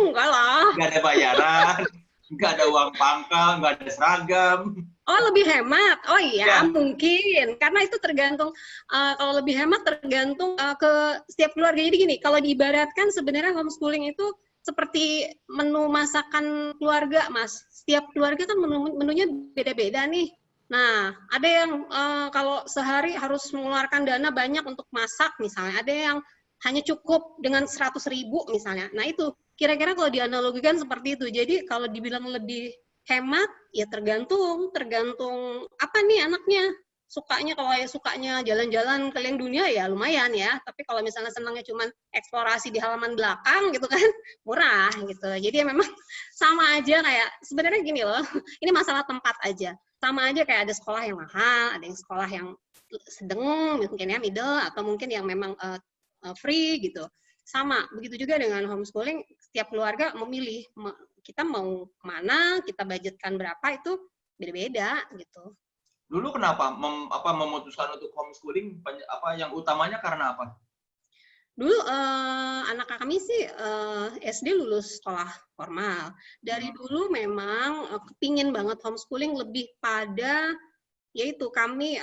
Enggak lah. Nggak ada bayaran, nggak ada uang pangkal, nggak ada seragam. Oh, lebih hemat. Oh iya, ya. Mungkin. Karena itu tergantung, kalau lebih hemat tergantung ke setiap keluarga. Jadi gini, kalau diibaratkan sebenarnya homeschooling itu seperti menu masakan keluarga, Mas. Setiap keluarga kan menunya beda-beda nih. Nah, ada yang kalau sehari harus mengeluarkan dana banyak untuk masak misalnya. Ada yang hanya cukup dengan 100.000 misalnya. Nah, itu kira-kira kalau dianalogikan seperti itu. Jadi kalau dibilang lebih hemat, ya tergantung apa nih anaknya. sukanya jalan-jalan keliling dunia ya lumayan ya, tapi kalau misalnya senangnya cuman eksplorasi di halaman belakang gitu kan murah gitu. Jadi memang sama aja kayak sebenarnya gini loh, ini masalah tempat aja. Sama aja kayak ada sekolah yang mahal, ada yang sekolah yang sedang mungkin ya middle, atau mungkin yang memang free gitu. Sama, begitu juga dengan homeschooling, setiap keluarga memilih kita mau kemana, kita budgetkan berapa itu beda-beda gitu. Dulu kenapa memutuskan untuk homeschooling? Yang utamanya karena apa? Dulu anak kami sih SD lulus sekolah formal. Dari dulu memang kepingin banget homeschooling, lebih pada yaitu kami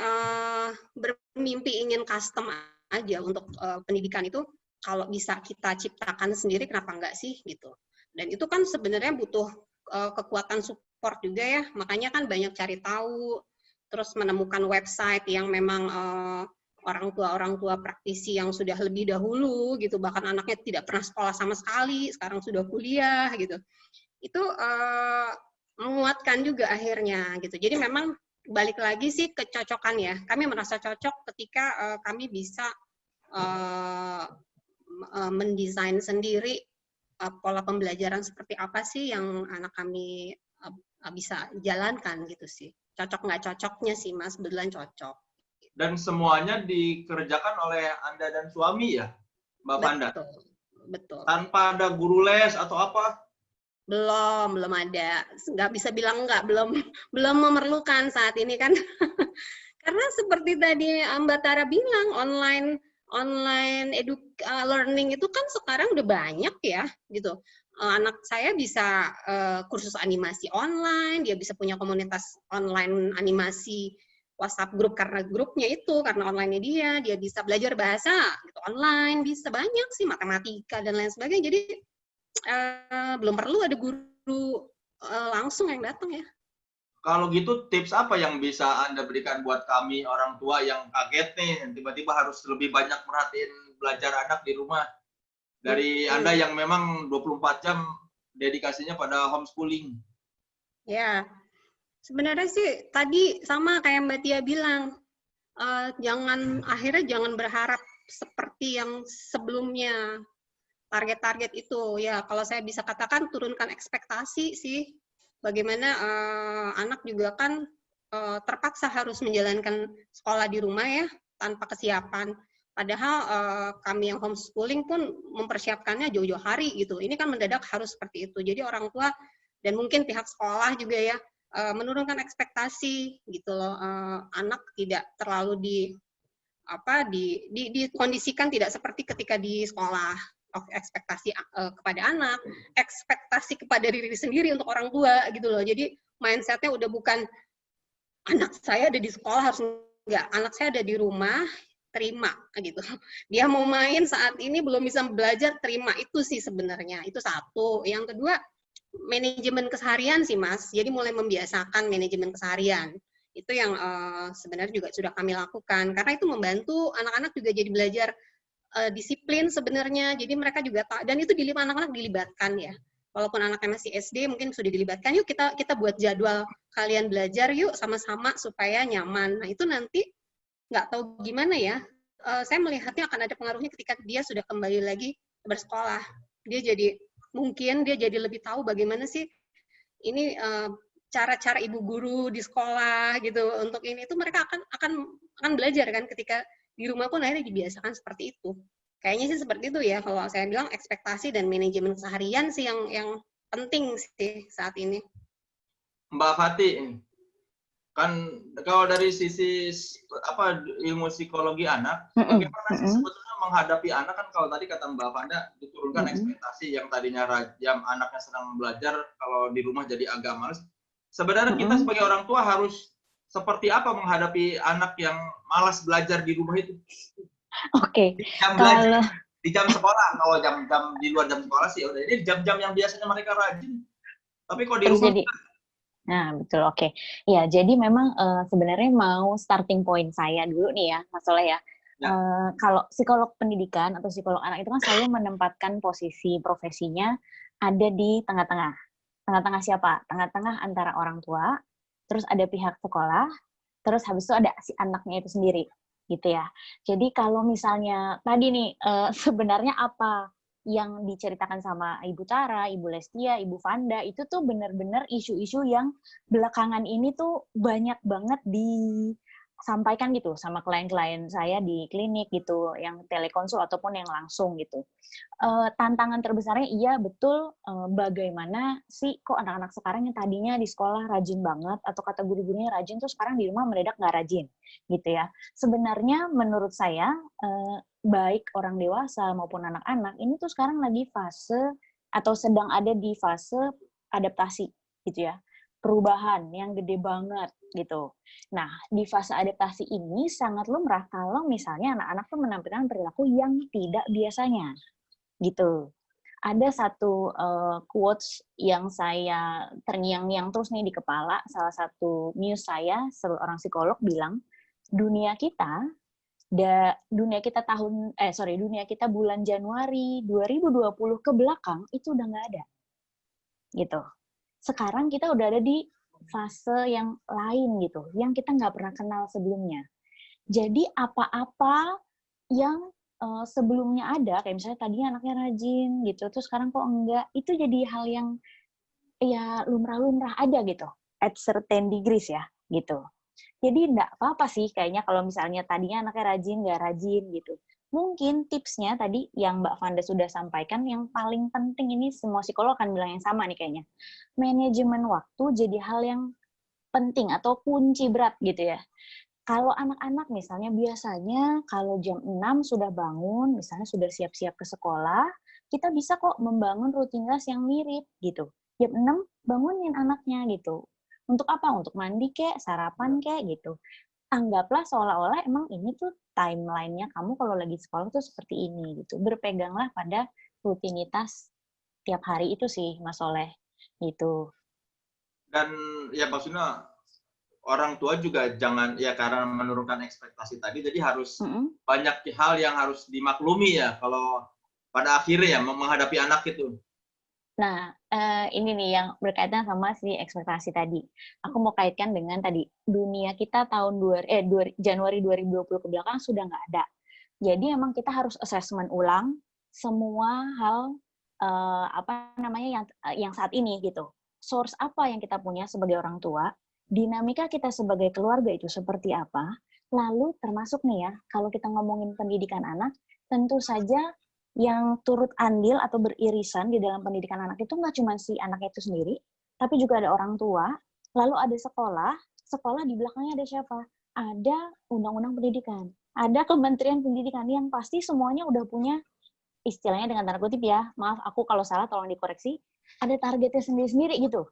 bermimpi ingin custom aja untuk pendidikan itu. Kalau bisa kita ciptakan sendiri, kenapa enggak sih gitu. Dan itu kan sebenarnya butuh kekuatan support juga ya. Makanya kan banyak cari tahu, terus menemukan website yang memang orang tua praktisi yang sudah lebih dahulu gitu, bahkan anaknya tidak pernah sekolah sama sekali, sekarang sudah kuliah gitu. Itu menguatkan juga akhirnya gitu. Jadi memang balik lagi sih kecocokan ya. Kami merasa cocok ketika kami bisa mendesain sendiri pola pembelajaran seperti apa sih yang anak kami bisa jalankan gitu sih. Cocok nggak cocoknya sih Mas, betulan cocok. Dan semuanya dikerjakan oleh Anda dan suami ya, Mbak Fanda? Betul. Tanpa ada guru les atau apa? Belum ada. Nggak bisa bilang nggak, belum memerlukan saat ini kan. Karena seperti tadi Mbak Tara bilang, online learning itu kan sekarang udah banyak ya gitu. Anak saya bisa kursus animasi online, dia bisa punya komunitas online animasi WhatsApp grup karena grupnya itu, karena online-nya dia bisa belajar bahasa gitu online, bisa banyak sih, matematika dan lain sebagainya. Jadi belum perlu ada guru langsung yang datang ya. Kalau gitu tips apa yang bisa Anda berikan buat kami orang tua yang kaget nih, tiba-tiba harus lebih banyak merhatiin belajar anak di rumah? Dari Anda yang memang 24 jam dedikasinya pada homeschooling. Ya, sebenarnya sih tadi sama kayak Mbak Tia bilang, akhirnya jangan berharap seperti yang sebelumnya. Target-target itu, ya kalau saya bisa katakan turunkan ekspektasi sih. Bagaimana anak juga kan terpaksa harus menjalankan sekolah di rumah ya, tanpa kesiapan. Padahal kami yang homeschooling pun mempersiapkannya jauh-jauh hari gitu. Ini kan mendadak harus seperti itu. Jadi orang tua dan mungkin pihak sekolah juga ya menurunkan ekspektasi gitu loh. Anak tidak terlalu dikondisikan tidak seperti ketika di sekolah. Ekspektasi kepada anak, ekspektasi kepada diri sendiri untuk orang tua gitu loh. Jadi mindsetnya udah bukan anak saya ada di sekolah harus enggak, anak saya ada di rumah, terima gitu. Dia mau main saat ini belum bisa belajar, terima. Itu sih sebenarnya. Itu satu. Yang kedua, manajemen keseharian sih Mas. Jadi mulai membiasakan manajemen keseharian. Itu yang sebenarnya juga sudah kami lakukan. Karena itu membantu anak-anak juga jadi belajar disiplin sebenarnya, jadi mereka juga dan itu anak-anak dilibatkan ya. Walaupun anaknya masih SD mungkin sudah dilibatkan, yuk kita buat jadwal kalian belajar yuk sama-sama supaya nyaman. Nah itu nanti nggak tahu gimana ya. Saya melihatnya akan ada pengaruhnya ketika dia sudah kembali lagi bersekolah. Dia jadi lebih tahu bagaimana sih ini cara-cara ibu guru di sekolah gitu. Untuk ini itu mereka akan belajar kan ketika di rumah pun akhirnya dibiasakan seperti itu. Kayaknya sih seperti itu ya, kalau saya bilang ekspektasi dan manajemen keseharian sih yang penting sih saat ini. Mbak Fatih, kan kalau dari sisi ilmu psikologi anak, bagaimana sih sebetulnya menghadapi anak kan kalau tadi kata Mbak Fanda diturunkan ekspektasi yang tadinya jam anaknya senang belajar, kalau di rumah jadi agak males. Sebenarnya kita sebagai orang tua harus seperti apa menghadapi anak yang malas belajar di rumah itu? Oke. Di jam sekolah, kalau jam di luar jam sekolah sih udah. Ini jam-jam yang biasanya mereka rajin. Tapi kok di rumah? Nah, betul, oke. Ya, jadi memang sebenarnya mau starting point saya dulu nih ya, Mas Soleh ya. Kalau psikolog pendidikan atau psikolog anak itu kan selalu menempatkan posisi profesinya ada di tengah-tengah. Tengah-tengah siapa? Tengah-tengah antara orang tua, terus ada pihak sekolah, terus habis itu ada si anaknya itu sendiri, gitu ya. Jadi kalau misalnya tadi nih, sebenarnya apa yang diceritakan sama Ibu Tara, Ibu Lestia, Ibu Vanda, itu tuh benar-benar isu-isu yang belakangan ini tuh banyak banget disampaikan gitu sama klien-klien saya di klinik gitu, yang telekonsul ataupun yang langsung gitu. Tantangan terbesarnya iya betul, bagaimana sih kok anak-anak sekarang yang tadinya di sekolah rajin banget atau kata guru-gurunya rajin tuh sekarang di rumah mendadak nggak rajin gitu ya. Sebenarnya menurut saya baik orang dewasa maupun anak-anak ini tuh sekarang lagi fase atau sedang ada di fase adaptasi gitu ya. Perubahan yang gede banget gitu. Nah, di fase adaptasi ini sangat lumrah kalau misalnya anak-anak tuh menampilkan perilaku yang tidak biasanya gitu. Ada satu quotes yang saya terngiang-ngiang terus nih di kepala, salah satu muse saya, seorang psikolog bilang, dunia kita dunia kita bulan Januari 2020 ke belakang itu udah nggak ada. Gitu. Sekarang kita udah ada di fase yang lain gitu, yang kita nggak pernah kenal sebelumnya. Jadi apa-apa yang sebelumnya ada, kayak misalnya tadinya anaknya rajin gitu, terus sekarang kok enggak, itu jadi hal yang ya lumrah-lumrah aja gitu, at certain degrees ya, gitu. Jadi enggak apa-apa sih kayaknya kalau misalnya tadinya anaknya rajin, nggak rajin gitu. Mungkin tipsnya tadi yang Mbak Vanda sudah sampaikan, yang paling penting ini semua psikolog akan bilang yang sama nih kayaknya. Manajemen waktu jadi hal yang penting atau kunci berat gitu ya. Kalau anak-anak misalnya biasanya kalau jam 6 sudah bangun, misalnya sudah siap-siap ke sekolah, kita bisa kok membangun rutinitas yang mirip gitu. Jam 6 bangunin anaknya gitu. Untuk apa? Untuk mandi kek, sarapan kek gitu. Anggaplah seolah-olah emang ini tuh timeline-nya kamu kalau lagi sekolah tuh seperti ini gitu. Berpeganglah pada rutinitas tiap hari itu sih, Mas Soleh. Gitu. Dan ya maksudnya orang tua juga jangan ya karena menurunkan ekspektasi tadi, jadi harus banyak hal yang harus dimaklumi ya kalau pada akhirnya ya menghadapi anak itu. Nah, ini nih yang berkaitan sama si ekspektasi tadi. Aku mau kaitkan dengan tadi, dunia kita tahun Januari 2020 ke belakang sudah nggak ada. Jadi emang kita harus assessment ulang semua hal yang saat ini gitu. Source apa yang kita punya sebagai orang tua, dinamika kita sebagai keluarga itu seperti apa, lalu termasuk nih ya, kalau kita ngomongin pendidikan anak, tentu saja yang turut andil atau beririsan di dalam pendidikan anak itu nggak cuma si anaknya itu sendiri, tapi juga ada orang tua, lalu ada sekolah di belakangnya ada siapa? Ada undang-undang pendidikan, ada Kementerian Pendidikan yang pasti semuanya udah punya, istilahnya dengan tanda kutip ya, maaf aku kalau salah tolong dikoreksi, ada targetnya sendiri-sendiri gitu.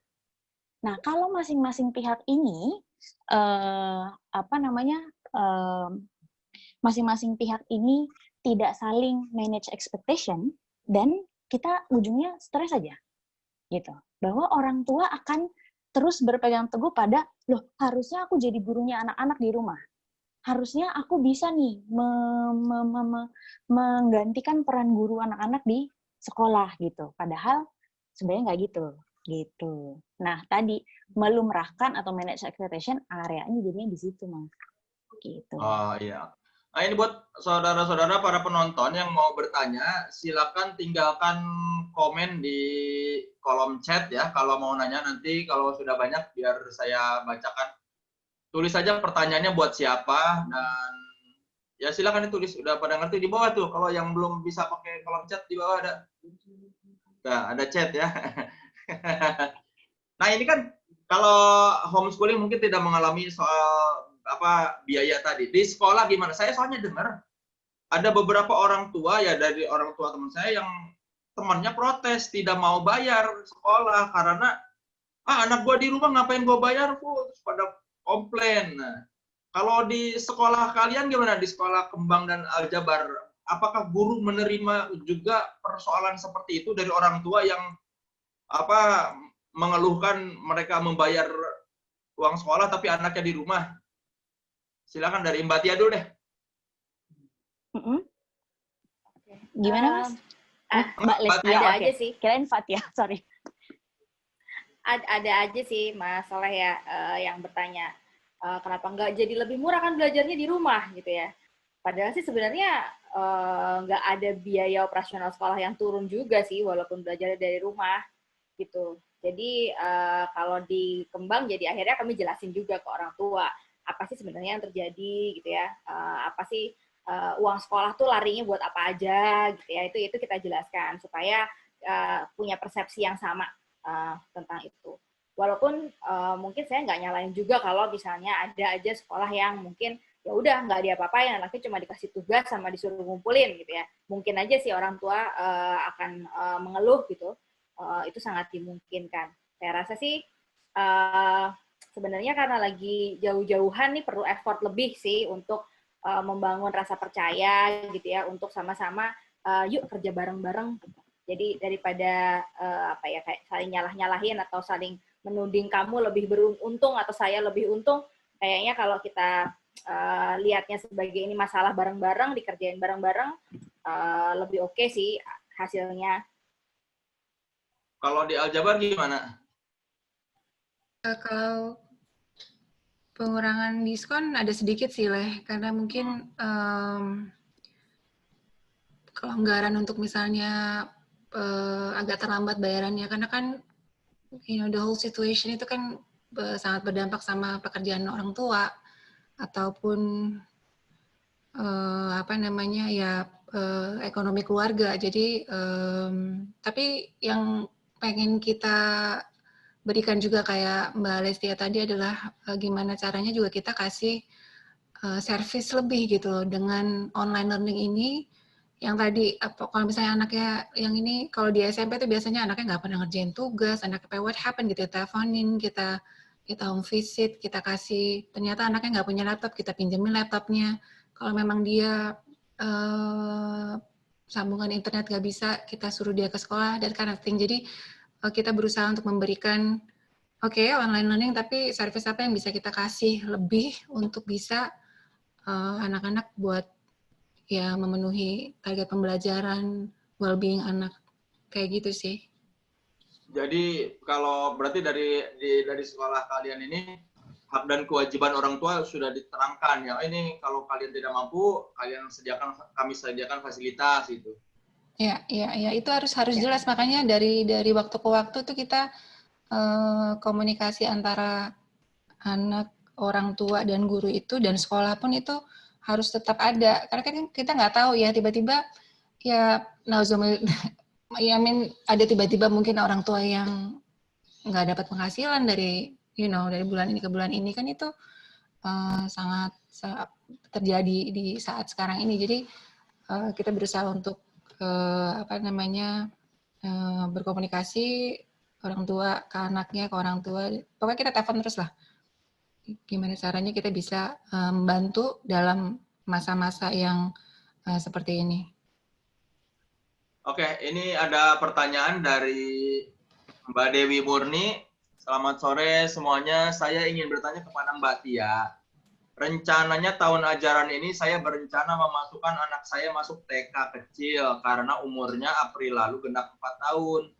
Nah, kalau masing-masing pihak ini, masing-masing pihak ini tidak saling manage expectation, dan kita ujungnya stres aja, gitu. Bahwa orang tua akan terus berpegang teguh pada, loh harusnya aku jadi gurunya anak-anak di rumah. Harusnya aku bisa nih menggantikan peran guru anak-anak di sekolah, gitu. Padahal sebenarnya nggak gitu. Nah, tadi melumrahkan atau manage expectation areanya jadinya di situ, Mas. Gitu. Oh iya. Nah, ini buat saudara-saudara para penonton yang mau bertanya, silakan tinggalkan komen di kolom chat ya. Kalau mau nanya nanti, kalau sudah banyak biar saya bacakan. Tulis saja pertanyaannya buat siapa, dan ya silakan ditulis. Udah pada ngerti di bawah tuh. Kalau yang belum bisa pakai kolom chat, di bawah ada chat ya. Nah, ini kan kalau homeschooling mungkin tidak mengalami soal biaya tadi. Di sekolah gimana? Saya soalnya dengar ada beberapa orang tua ya, dari orang tua teman saya yang temannya protes tidak mau bayar sekolah karena anak gua di rumah ngapain gua bayar, terus pada komplain. Nah, kalau di sekolah kalian gimana, di sekolah Kembang dan Aljabar, apakah guru menerima juga persoalan seperti itu dari orang tua yang mengeluhkan mereka membayar uang sekolah tapi anaknya di rumah? Silakan dari Mbak Tia dulu deh. Gimana, Mas? Mbak Lestia, ada aja sih. Kirain Fatia, sorry. Ada aja sih Mas Soleh ya yang bertanya. kenapa nggak jadi lebih murah kan belajarnya di rumah gitu ya. Padahal sih sebenarnya nggak ada biaya operasional sekolah yang turun juga sih, walaupun belajar dari rumah gitu. Jadi kalau di Kembang, jadi akhirnya kami jelasin juga ke orang tua apa sih sebenarnya yang terjadi gitu ya, apa sih uang sekolah tuh larinya buat apa aja gitu ya. Itu kita jelaskan supaya punya persepsi yang sama tentang itu. Walaupun mungkin saya nggak nyalain juga kalau misalnya ada aja sekolah yang mungkin ya udah nggak diapa-apain, anaknya cuma dikasih tugas sama disuruh ngumpulin gitu ya. Mungkin aja sih orang tua akan mengeluh gitu. Itu sangat dimungkinkan. Saya rasa sih sebenarnya karena lagi jauh-jauhan nih perlu effort lebih sih untuk membangun rasa percaya gitu ya, untuk sama-sama yuk kerja bareng-bareng. Jadi daripada apa ya kayak saling nyalah-nyalahin atau saling menuding kamu lebih beruntung atau saya lebih untung, kayaknya kalau kita lihatnya sebagai ini masalah bareng-bareng, dikerjain bareng-bareng, lebih oke sih hasilnya. Kalau di Aljabar gimana? Kalau pengurangan diskon ada sedikit sih, Leh, karena mungkin kelonggaran untuk misalnya agak terlambat bayarannya, karena kan the whole situation itu kan sangat berdampak sama pekerjaan orang tua ataupun apa namanya ya ekonomi keluarga. Jadi tapi yang pengen kita berikan juga kayak Mbak Lestia tadi adalah gimana caranya juga kita kasih service lebih gitu dengan online learning ini. Yang tadi kalau misalnya anaknya yang ini kalau di SMP tuh biasanya anaknya nggak pernah ngerjain tugas, anaknya what happened gitu, teleponin, kita home visit, kita kasih, ternyata anaknya nggak punya laptop, kita pinjemin laptopnya. Kalau memang dia sambungan internet nggak bisa, kita suruh dia ke sekolah, dan kind of thing. Jadi kita berusaha untuk memberikan online learning, tapi service apa yang bisa kita kasih lebih untuk bisa anak-anak buat ya memenuhi target pembelajaran, well-being anak, kayak gitu sih. Jadi kalau berarti dari sekolah kalian ini hak dan kewajiban orang tua sudah diterangkan ya. Ini kalau kalian tidak mampu, kami sediakan fasilitas itu. Ya, itu harus jelas. Makanya dari waktu ke waktu tuh kita komunikasi antara anak, orang tua dan guru itu dan sekolah pun itu harus tetap ada, karena kan kita nggak tahu ya tiba-tiba ya ada tiba-tiba mungkin orang tua yang nggak dapat penghasilan dari dari bulan ini ke bulan ini, kan itu sangat terjadi di saat sekarang ini. Jadi kita berusaha untuk berkomunikasi orang tua ke anaknya, ke orang tua, pokoknya kita telepon terus lah. Gimana caranya kita bisa membantu dalam masa-masa yang seperti ini. Oke, ini ada pertanyaan dari Mbak Dewi Murni. Selamat sore semuanya, saya ingin bertanya kepada Mbak Tia. Rencananya tahun ajaran ini saya berencana memasukkan anak saya masuk TK kecil karena umurnya April lalu genap 4 tahun.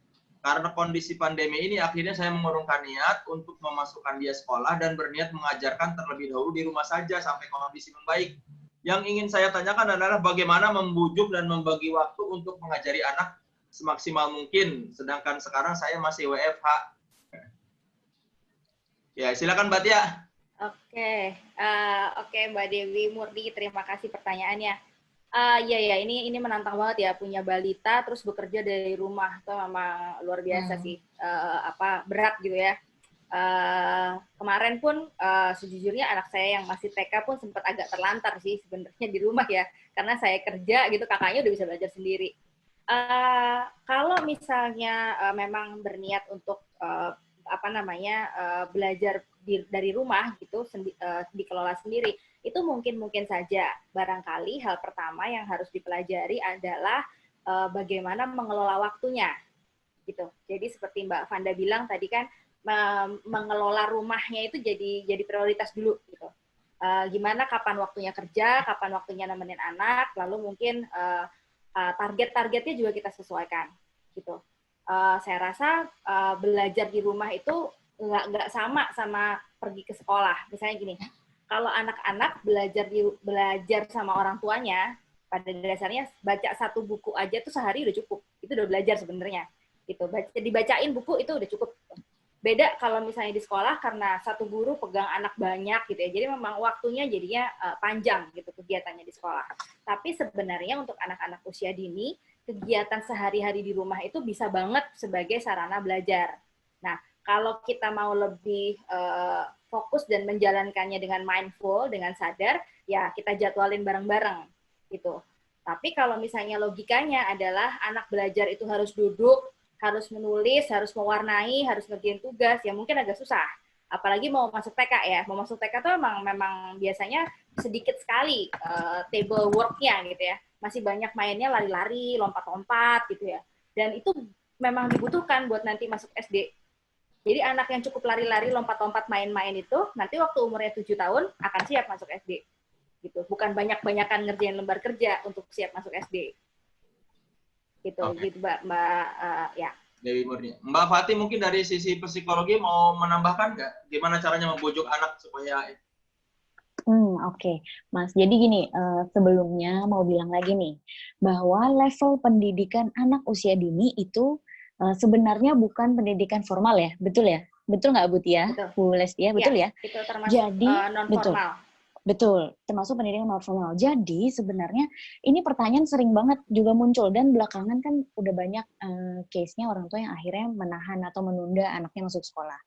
Karena kondisi pandemi ini akhirnya saya mengurungkan niat untuk memasukkan dia sekolah dan berniat mengajarkan terlebih dahulu di rumah saja sampai kondisi membaik. Yang ingin saya tanyakan adalah bagaimana membujuk dan membagi waktu untuk mengajari anak semaksimal mungkin, sedangkan sekarang saya masih WFH. Ya, silakan Mbak Tia. Oke, Mbak Dewi Murni, terima kasih pertanyaannya. Ya, ini menantang banget ya, punya balita terus bekerja dari rumah, itu memang luar biasa sih, berat gitu ya. Kemarin pun sejujurnya anak saya yang masih TK pun sempat agak terlantar sih sebenarnya di rumah ya, karena saya kerja gitu, kakaknya udah bisa belajar sendiri. Kalau misalnya memang berniat untuk belajar dari rumah gitu, dikelola sendiri, itu mungkin saja. Barangkali hal pertama yang harus dipelajari adalah bagaimana mengelola waktunya gitu. Jadi seperti Mbak Vanda bilang tadi kan, mengelola rumahnya itu jadi prioritas dulu gitu. Gimana kapan waktunya kerja, kapan waktunya nemenin anak, lalu mungkin target-targetnya juga kita sesuaikan gitu. Saya rasa belajar di rumah itu nggak sama pergi ke sekolah. Misalnya gini, kalau anak-anak belajar sama orang tuanya, pada dasarnya baca satu buku aja tuh sehari udah cukup. Itu udah belajar sebenarnya. Gitu. Dibacain buku itu udah cukup. Beda kalau misalnya di sekolah karena satu guru pegang anak banyak gitu ya. Jadi memang waktunya jadinya panjang gitu kegiatannya di sekolah. Tapi sebenarnya untuk anak-anak usia dini, kegiatan sehari-hari di rumah itu bisa banget sebagai sarana belajar. Nah, kalau kita mau lebih fokus dan menjalankannya dengan mindful, dengan sadar, ya kita jadwalin bareng-bareng gitu. Tapi kalau misalnya logikanya adalah anak belajar itu harus duduk, harus menulis, harus mewarnai, harus ngerjain tugas, ya mungkin agak susah. Apalagi mau masuk TK ya. Mau masuk TK tuh memang biasanya sedikit sekali table work-nya gitu ya. Masih banyak mainnya lari-lari, lompat-lompat gitu ya. Dan itu memang dibutuhkan buat nanti masuk SD. Jadi anak yang cukup lari-lari, lompat-lompat, main-main itu, nanti waktu umurnya 7 tahun akan siap masuk SD. Gitu. Bukan banyak-banyakan ngerjain lembar kerja untuk siap masuk SD. Gitu, gitu Mbak ya. Dewi Murni. Mbak Fatih mungkin dari sisi psikologi mau menambahkan nggak? Gimana caranya membujuk anak supaya Oke. Mas. Jadi gini, sebelumnya mau bilang lagi nih, bahwa level pendidikan anak usia dini itu sebenarnya bukan pendidikan formal ya, betul ya? Betul nggak Bu Tia? Betul. Bu Lestia, betul ya? Itu termasuk Jadi, non-formal. Betul, termasuk pendidikan non formal. Jadi sebenarnya ini pertanyaan sering banget juga muncul dan belakangan kan udah banyak case-nya orang tua yang akhirnya menahan atau menunda anaknya masuk sekolah.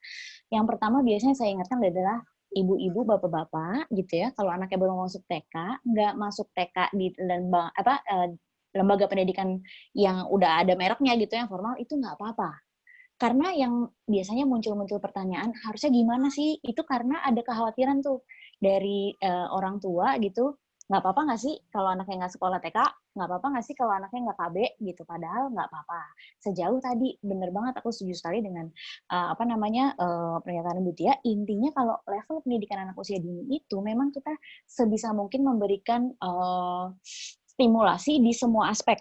Yang pertama biasanya saya ingatkan adalah ibu-ibu, bapak-bapak gitu ya, kalau anaknya baru masuk TK, nggak masuk TK di lembaga pendidikan yang udah ada mereknya gitu yang formal, itu nggak apa-apa. Karena yang biasanya muncul-muncul pertanyaan, harusnya gimana sih? Itu karena ada kekhawatiran tuh dari orang tua gitu, nggak apa-apa nggak sih kalau anaknya nggak sekolah TK? Nggak apa-apa nggak sih kalau anaknya nggak KB gitu? Padahal nggak apa-apa. Sejauh tadi, bener banget aku setuju sekali dengan pernyataan Bu Tia. Intinya kalau level pendidikan anak usia dini itu memang kita sebisa mungkin memberikan stimulasi di semua aspek,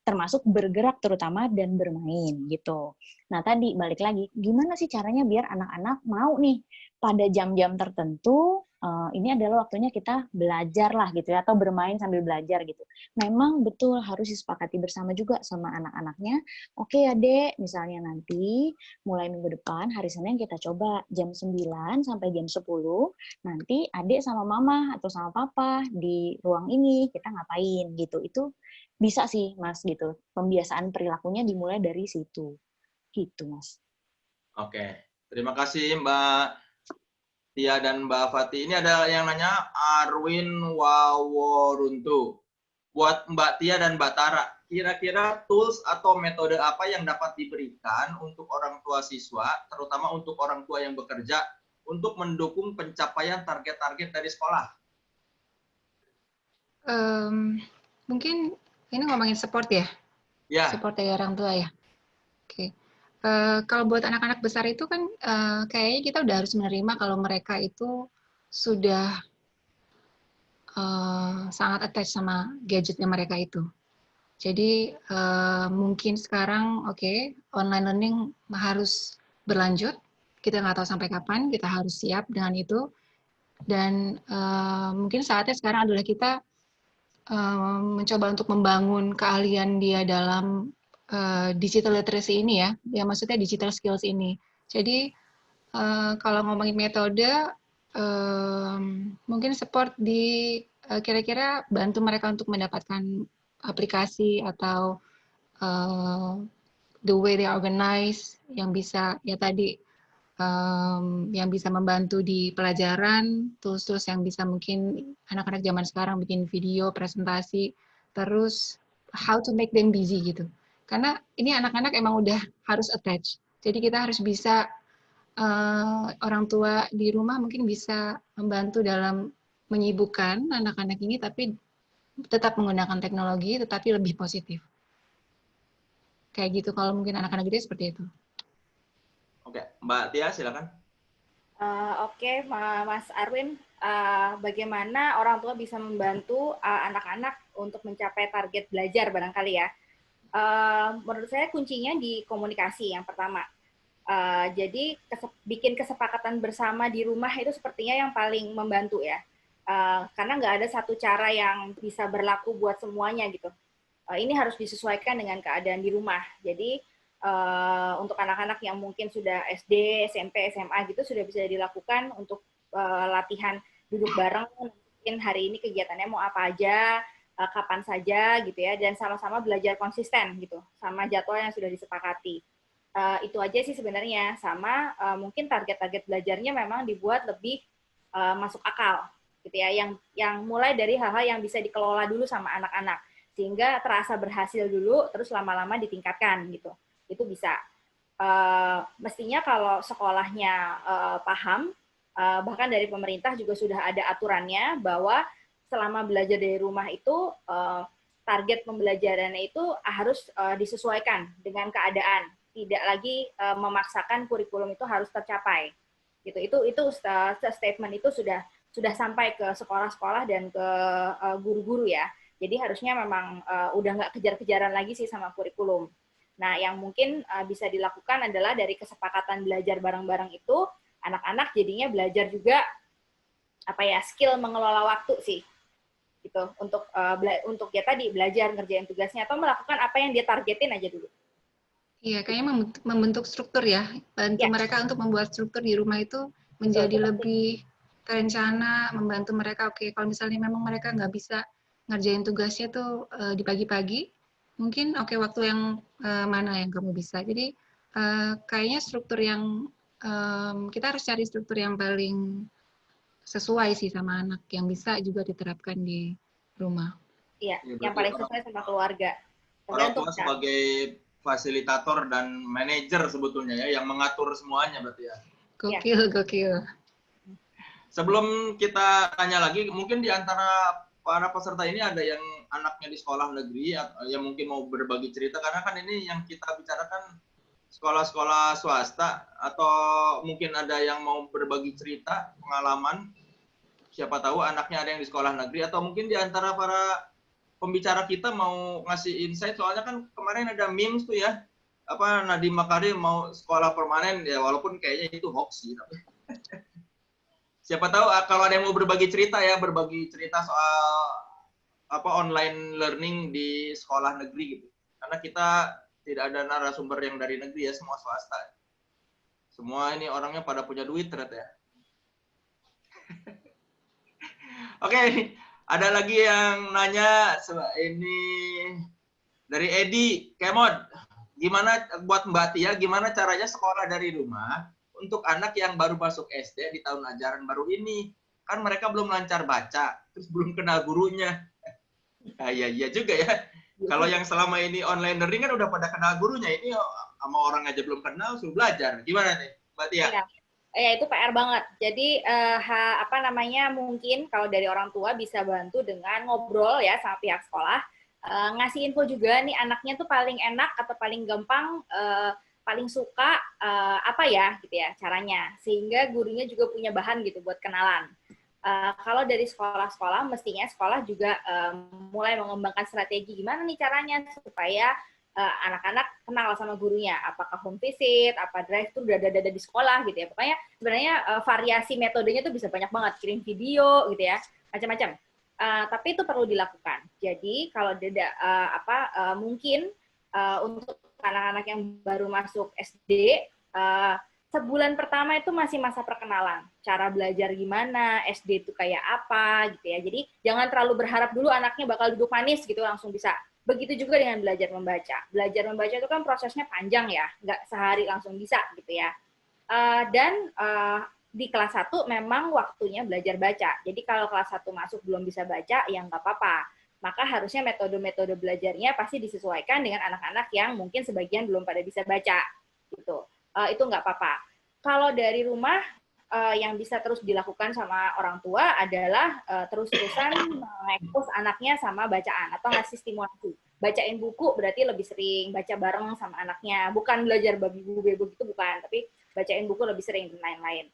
termasuk bergerak terutama dan bermain gitu. Nah tadi balik lagi, gimana sih caranya biar anak-anak mau nih pada jam-jam tertentu, ini adalah waktunya kita belajar lah gitu ya, atau bermain sambil belajar gitu. Memang betul harus disepakati bersama juga sama anak-anaknya. Oke ya Dek, misalnya nanti mulai minggu depan hari Senin kita coba jam 9 sampai jam 10, nanti Adek sama Mama atau sama Papa di ruang ini kita ngapain gitu. Itu bisa sih Mas gitu. Pembiasaan perilakunya dimulai dari situ. Gitu Mas. Oke. Terima kasih Mbak Tia dan Mbak Fatih. Ini ada yang nanya Arwin Waworuntu. Buat Mbak Tia dan Mbak Tara, kira-kira tools atau metode apa yang dapat diberikan untuk orang tua siswa, terutama untuk orang tua yang bekerja, untuk mendukung pencapaian target-target dari sekolah? Mungkin ini ngomongin support ya? Ya. Support dari orang tua ya? Oke. Kalau buat anak-anak besar itu kan kayaknya kita udah harus menerima kalau mereka itu sudah sangat attach sama gadgetnya mereka itu. Jadi mungkin sekarang online learning harus berlanjut. Kita nggak tahu sampai kapan, kita harus siap dengan itu. Dan mungkin saatnya sekarang adalah kita mencoba untuk membangun keahlian dia dalam digital literacy ini ya maksudnya digital skills ini. Jadi kalau ngomongin metode, mungkin support di kira-kira bantu mereka untuk mendapatkan aplikasi atau the way they organize yang bisa ya tadi yang bisa membantu di pelajaran, tools-tools yang bisa mungkin anak-anak zaman sekarang bikin video, presentasi, terus how to make them busy gitu. Karena ini anak-anak emang udah harus attach. Jadi kita harus bisa, orang tua di rumah mungkin bisa membantu dalam menyibukkan anak-anak ini, tapi tetap menggunakan teknologi, tetapi lebih positif. Kayak gitu, kalau mungkin anak-anak gede seperti itu. Oke, Mbak Tia silakan. Oke, Mas Arwin, bagaimana orang tua bisa membantu anak-anak untuk mencapai target belajar barangkali ya? Menurut saya kuncinya di komunikasi yang pertama. Jadi bikin kesepakatan bersama di rumah itu sepertinya yang paling membantu ya. Karena nggak ada satu cara yang bisa berlaku buat semuanya gitu. Ini harus disesuaikan dengan keadaan di rumah. Jadi untuk anak-anak yang mungkin sudah SD, SMP, SMA gitu sudah bisa dilakukan untuk latihan duduk bareng. Mungkin hari ini kegiatannya mau apa aja, kapan saja gitu ya, dan sama-sama belajar konsisten gitu sama jadwal yang sudah disepakati. Itu aja sih sebenarnya. Sama mungkin target-target belajarnya memang dibuat lebih masuk akal gitu ya, yang mulai dari hal-hal yang bisa dikelola dulu sama anak-anak sehingga terasa berhasil dulu terus lama-lama ditingkatkan gitu. Itu bisa. Mestinya kalau sekolahnya paham, bahkan dari pemerintah juga sudah ada aturannya bahwa selama belajar dari rumah itu target pembelajarannya itu harus disesuaikan dengan keadaan, tidak lagi memaksakan kurikulum itu harus tercapai. Gitu. Itu statement itu sudah sampai ke sekolah-sekolah dan ke guru-guru ya. Jadi harusnya memang udah nggak kejar-kejaran lagi sih sama kurikulum. Nah, yang mungkin bisa dilakukan adalah dari kesepakatan belajar bareng-bareng itu, anak-anak jadinya belajar juga skill mengelola waktu sih, gitu. Untuk ya tadi belajar ngerjain tugasnya atau melakukan apa yang dia targetin aja dulu. Iya, kayaknya membentuk struktur ya, bantu mereka untuk membuat struktur di rumah itu menjadi lebih terencana, membantu mereka. Oke, kalau misalnya memang mereka nggak bisa ngerjain tugasnya tuh di pagi-pagi, mungkin waktu yang mana yang kamu bisa. Jadi kayaknya struktur yang kita harus cari struktur yang paling sesuai sih sama anak, yang bisa juga diterapkan di rumah. Iya, yang paling sesuai sama keluarga. Orang tua sebagai fasilitator dan manajer sebetulnya ya, yang mengatur semuanya berarti ya. Gokil. Sebelum kita tanya lagi, mungkin di antara para peserta ini ada yang anaknya di sekolah negeri yang mungkin mau berbagi cerita, karena kan ini yang kita bicarakan sekolah-sekolah swasta, atau mungkin ada yang mau berbagi cerita pengalaman, siapa tahu anaknya ada yang di sekolah negeri, atau mungkin di antara para pembicara kita mau ngasih insight, soalnya kan kemarin ada memes tuh ya, Nadiem Makarim mau sekolah permanen ya, walaupun kayaknya itu hoax sih, tapi siapa tahu kalau ada yang mau berbagi cerita soal online learning di sekolah negeri gitu. Karena kita tidak ada narasumber yang dari negeri ya, semua swasta. Semua ini orangnya pada punya duit ternyata ya. Oke, ada lagi yang nanya ini dari Edi Kemod. Gimana buat Mbak Tia, gimana caranya sekolah dari rumah untuk anak yang baru masuk SD di tahun ajaran baru ini? Kan mereka belum lancar baca, terus belum kenal gurunya. Iya juga ya. Kalau yang selama ini online learning kan udah pada kenal gurunya, ini sama orang aja belum kenal, suruh belajar. Gimana nih, Mbak Tia? Ya, itu PR banget. Jadi mungkin kalau dari orang tua bisa bantu dengan ngobrol ya sama pihak sekolah, ngasih info juga nih anaknya tuh paling enak atau paling gampang, paling suka gitu ya caranya, sehingga gurunya juga punya bahan gitu buat kenalan. Kalau dari sekolah-sekolah, mestinya sekolah juga mulai mengembangkan strategi gimana nih caranya supaya anak-anak kenal sama gurunya, apakah home visit, apa drive thru, udah ada di sekolah gitu ya. Pokoknya sebenarnya variasi metodenya tuh bisa banyak banget, kirim video gitu ya, macam-macam. Tapi itu perlu dilakukan. Jadi kalau mungkin untuk anak-anak yang baru masuk SD, sebulan pertama itu masih masa perkenalan, cara belajar gimana, SD itu kayak apa gitu ya. Jadi jangan terlalu berharap dulu anaknya bakal duduk manis gitu langsung bisa. Begitu juga dengan belajar membaca. Belajar membaca itu kan prosesnya panjang ya, nggak sehari langsung bisa gitu ya. Dan di kelas 1 memang waktunya belajar baca. Jadi kalau kelas 1 masuk belum bisa baca, ya nggak apa-apa. Maka harusnya metode-metode belajarnya pasti disesuaikan dengan anak-anak yang mungkin sebagian belum pada bisa baca gitu. Itu nggak apa-apa. Kalau dari rumah, yang bisa terus dilakukan sama orang tua adalah terus-terusan mengekspos anaknya sama bacaan atau ngasih stimulasi. Bacain buku berarti lebih sering, baca bareng sama anaknya. Bukan belajar babi bu bebo gitu, bukan. Tapi bacain buku lebih sering dan lain-lain.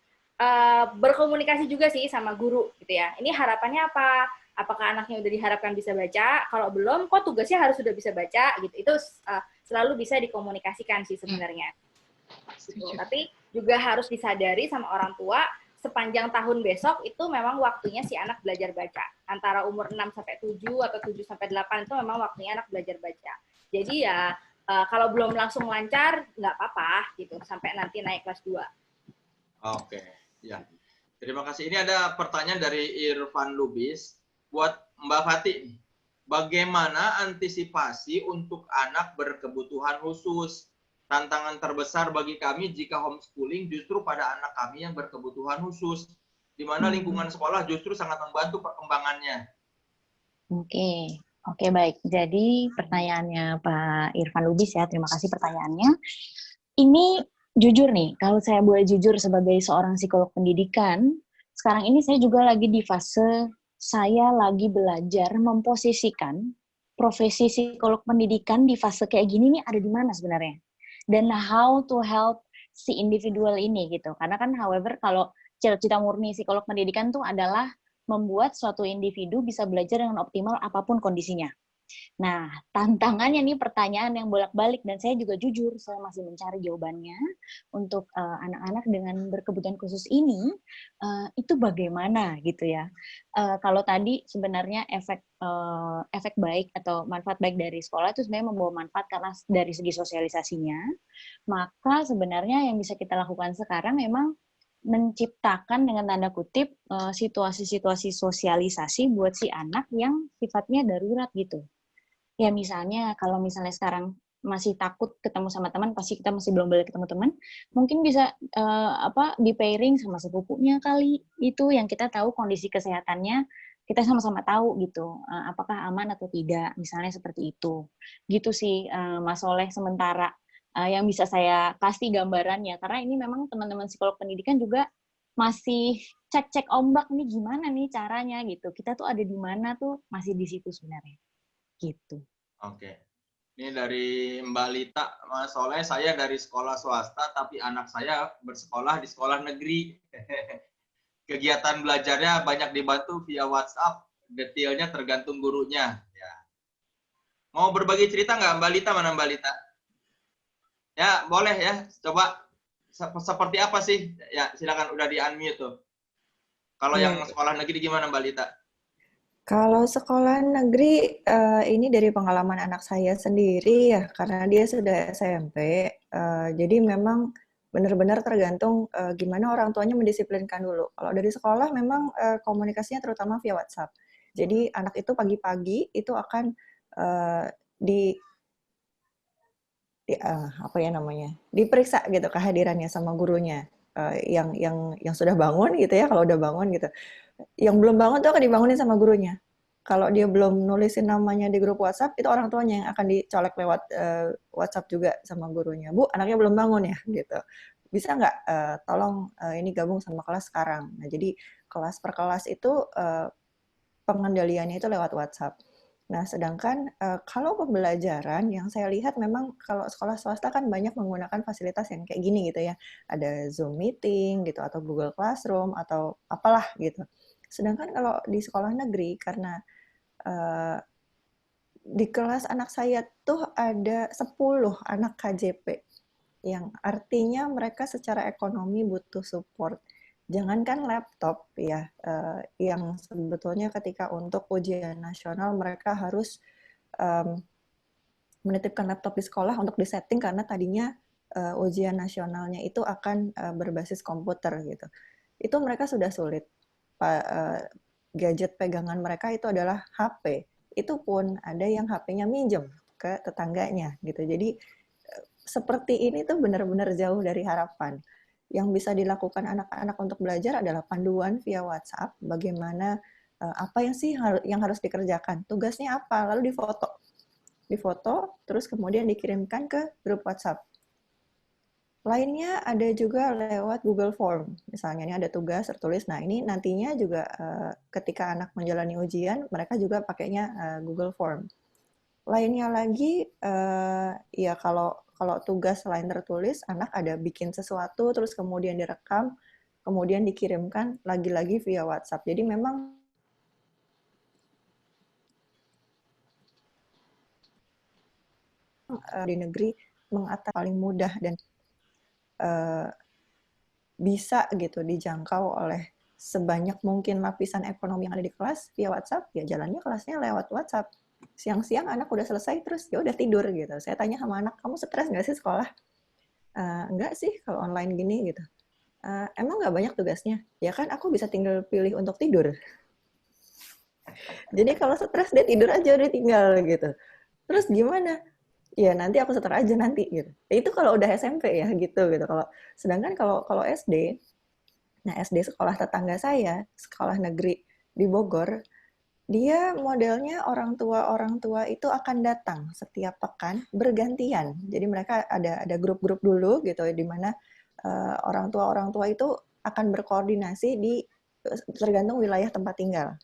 Berkomunikasi juga sih sama guru gitu ya. Ini harapannya apa? Apakah anaknya udah diharapkan bisa baca? Kalau belum, kok tugasnya harus sudah bisa baca gitu. Itu selalu bisa dikomunikasikan sih sebenarnya. Gitu. Tapi juga harus disadari sama orang tua, sepanjang tahun besok itu memang waktunya si anak belajar baca. Antara umur 6 sampai 7 atau 7 sampai 8 itu memang waktunya anak belajar baca. Jadi ya kalau belum langsung lancar nggak apa-apa gitu sampai nanti naik kelas 2. Oke, ya. Terima kasih. Ini ada pertanyaan dari Irfan Lubis buat Mbak Fatih. Bagaimana antisipasi untuk anak berkebutuhan khusus? Tantangan terbesar bagi kami jika homeschooling justru pada anak kami yang berkebutuhan khusus, di mana lingkungan sekolah justru sangat membantu perkembangannya. Oke, baik. Jadi pertanyaannya Pak Irfan Lubis ya, terima kasih pertanyaannya. Ini jujur nih, kalau saya boleh jujur sebagai seorang psikolog pendidikan, sekarang ini saya juga lagi di fase saya lagi belajar memposisikan profesi psikolog pendidikan di fase kayak gini nih ada di mana sebenarnya. Dan how to help si individual ini gitu. Karena kan however kalau cita-cita murni psikolog pendidikan tuh adalah membuat suatu individu bisa belajar dengan optimal apapun kondisinya. Nah, tantangannya nih pertanyaan yang bolak-balik dan saya juga jujur saya masih mencari jawabannya untuk anak-anak dengan berkebutuhan khusus ini itu bagaimana gitu ya. Kalau tadi sebenarnya efek baik atau manfaat baik dari sekolah itu sebenarnya membawa manfaat karena dari segi sosialisasinya. Maka sebenarnya yang bisa kita lakukan sekarang memang menciptakan dengan tanda kutip situasi-situasi sosialisasi buat si anak yang sifatnya darurat gitu. Ya misalnya kalau misalnya sekarang masih takut ketemu sama teman, pasti kita masih belum boleh ketemu teman, mungkin bisa di pairing sama sepupunya kali, itu yang kita tahu kondisi kesehatannya, kita sama-sama tahu gitu, apakah aman atau tidak, misalnya seperti itu. Gitu sih Mas Soleh sementara yang bisa saya kasih gambarannya, karena ini memang teman-teman psikolog pendidikan juga masih cek-cek ombak nih gimana nih caranya gitu, kita tuh ada di mana tuh masih di situ sebenarnya. Gitu. Oke. Ini dari Mbak Lita, Mas Soleh, saya dari sekolah swasta, tapi anak saya bersekolah di sekolah negeri. Kegiatan belajarnya banyak dibantu via WhatsApp, detailnya tergantung gurunya. Ya. Mau berbagi cerita nggak Mbak Lita? Mana Mbak Lita? Ya, boleh ya. Coba seperti apa sih? Ya, silakan udah di-unmute tuh. Kalau yang sekolah negeri gimana Mbak Lita? Kalau sekolah negeri, ini dari pengalaman anak saya sendiri ya, karena dia sudah SMP, jadi memang benar-benar tergantung gimana orang tuanya mendisiplinkan dulu. Kalau dari sekolah memang komunikasinya terutama via WhatsApp. Jadi anak itu pagi-pagi itu akan diperiksa gitu kehadirannya sama gurunya, yang sudah bangun gitu ya, kalau udah bangun gitu. Yang belum bangun tuh akan dibangunin sama gurunya. Kalau dia belum nulisin namanya di grup WhatsApp, itu orang tuanya yang akan dicolek lewat WhatsApp juga sama gurunya. Bu, anaknya belum bangun ya, gitu. Bisa nggak tolong ini gabung sama kelas sekarang. Nah, jadi kelas per kelas itu pengendaliannya itu lewat WhatsApp. Nah, sedangkan kalau pembelajaran yang saya lihat memang kalau sekolah swasta kan banyak menggunakan fasilitas yang kayak gini gitu ya. Ada Zoom meeting gitu atau Google Classroom atau apalah gitu. Sedangkan kalau di sekolah negeri karena di kelas anak saya tuh ada 10 anak KJP yang artinya mereka secara ekonomi butuh support. Jangankan laptop ya, yang sebetulnya ketika untuk ujian nasional mereka harus menitipkan laptop di sekolah untuk disetting karena tadinya ujian nasionalnya itu akan berbasis komputer gitu. Itu mereka sudah sulit. Gadget pegangan mereka itu adalah HP. Itu pun ada yang HP-nya minjem ke tetangganya gitu. Jadi seperti ini tuh benar-benar jauh dari harapan. Yang bisa dilakukan anak-anak untuk belajar adalah panduan via WhatsApp, bagaimana apa yang sih yang harus dikerjakan, tugasnya apa, lalu difoto, terus kemudian dikirimkan ke grup WhatsApp. Lainnya ada juga lewat Google Form, misalnya ini ada tugas tertulis, nah ini nantinya juga ketika anak menjalani ujian, mereka juga pakainya Google Form. Lainnya lagi, ya kalau tugas selain tertulis, anak ada bikin sesuatu, terus kemudian direkam, kemudian dikirimkan lagi-lagi via WhatsApp. Jadi memang di negeri mengatasi paling mudah dan bisa gitu dijangkau oleh sebanyak mungkin lapisan ekonomi yang ada di kelas via WhatsApp, ya jalannya kelasnya lewat WhatsApp. Siang-siang anak udah selesai terus ya udah tidur gitu. Saya tanya sama anak, kamu stres nggak sih sekolah? Enggak sih kalau online gini gitu. Emang nggak banyak tugasnya? Ya kan aku bisa tinggal pilih untuk tidur. Jadi kalau stres dia tidur aja udah tinggal gitu. Terus gimana? Ya nanti aku setor aja nanti gitu. Itu kalau udah SMP ya gitu. Sedangkan kalau SD, nah SD sekolah tetangga saya, sekolah negeri di Bogor, dia modelnya orang tua itu akan datang setiap pekan bergantian. Jadi mereka ada grup-grup dulu gitu di mana orang tua itu akan berkoordinasi tergantung wilayah tempat tinggal.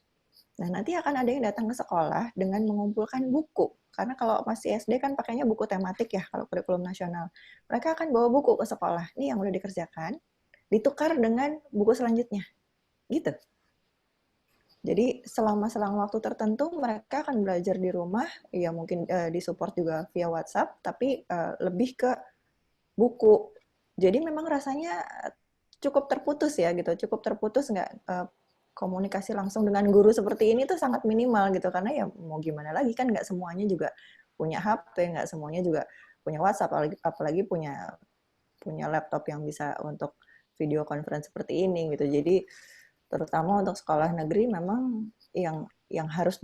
Nah, nanti akan ada yang datang ke sekolah dengan mengumpulkan buku. Karena kalau masih SD kan pakainya buku tematik ya kalau kurikulum nasional. Mereka akan bawa buku ke sekolah. Ini yang udah dikerjakan, ditukar dengan buku selanjutnya. Gitu. Jadi selama waktu tertentu mereka akan belajar di rumah, ya mungkin disupport juga via WhatsApp, tapi lebih ke buku. Jadi memang rasanya cukup terputus ya gitu, nggak komunikasi langsung dengan guru seperti ini tuh sangat minimal gitu, karena ya mau gimana lagi kan nggak semuanya juga punya HP, nggak semuanya juga punya WhatsApp, apalagi punya laptop yang bisa untuk video conference seperti ini gitu. Jadi terutama untuk sekolah negeri memang yang harus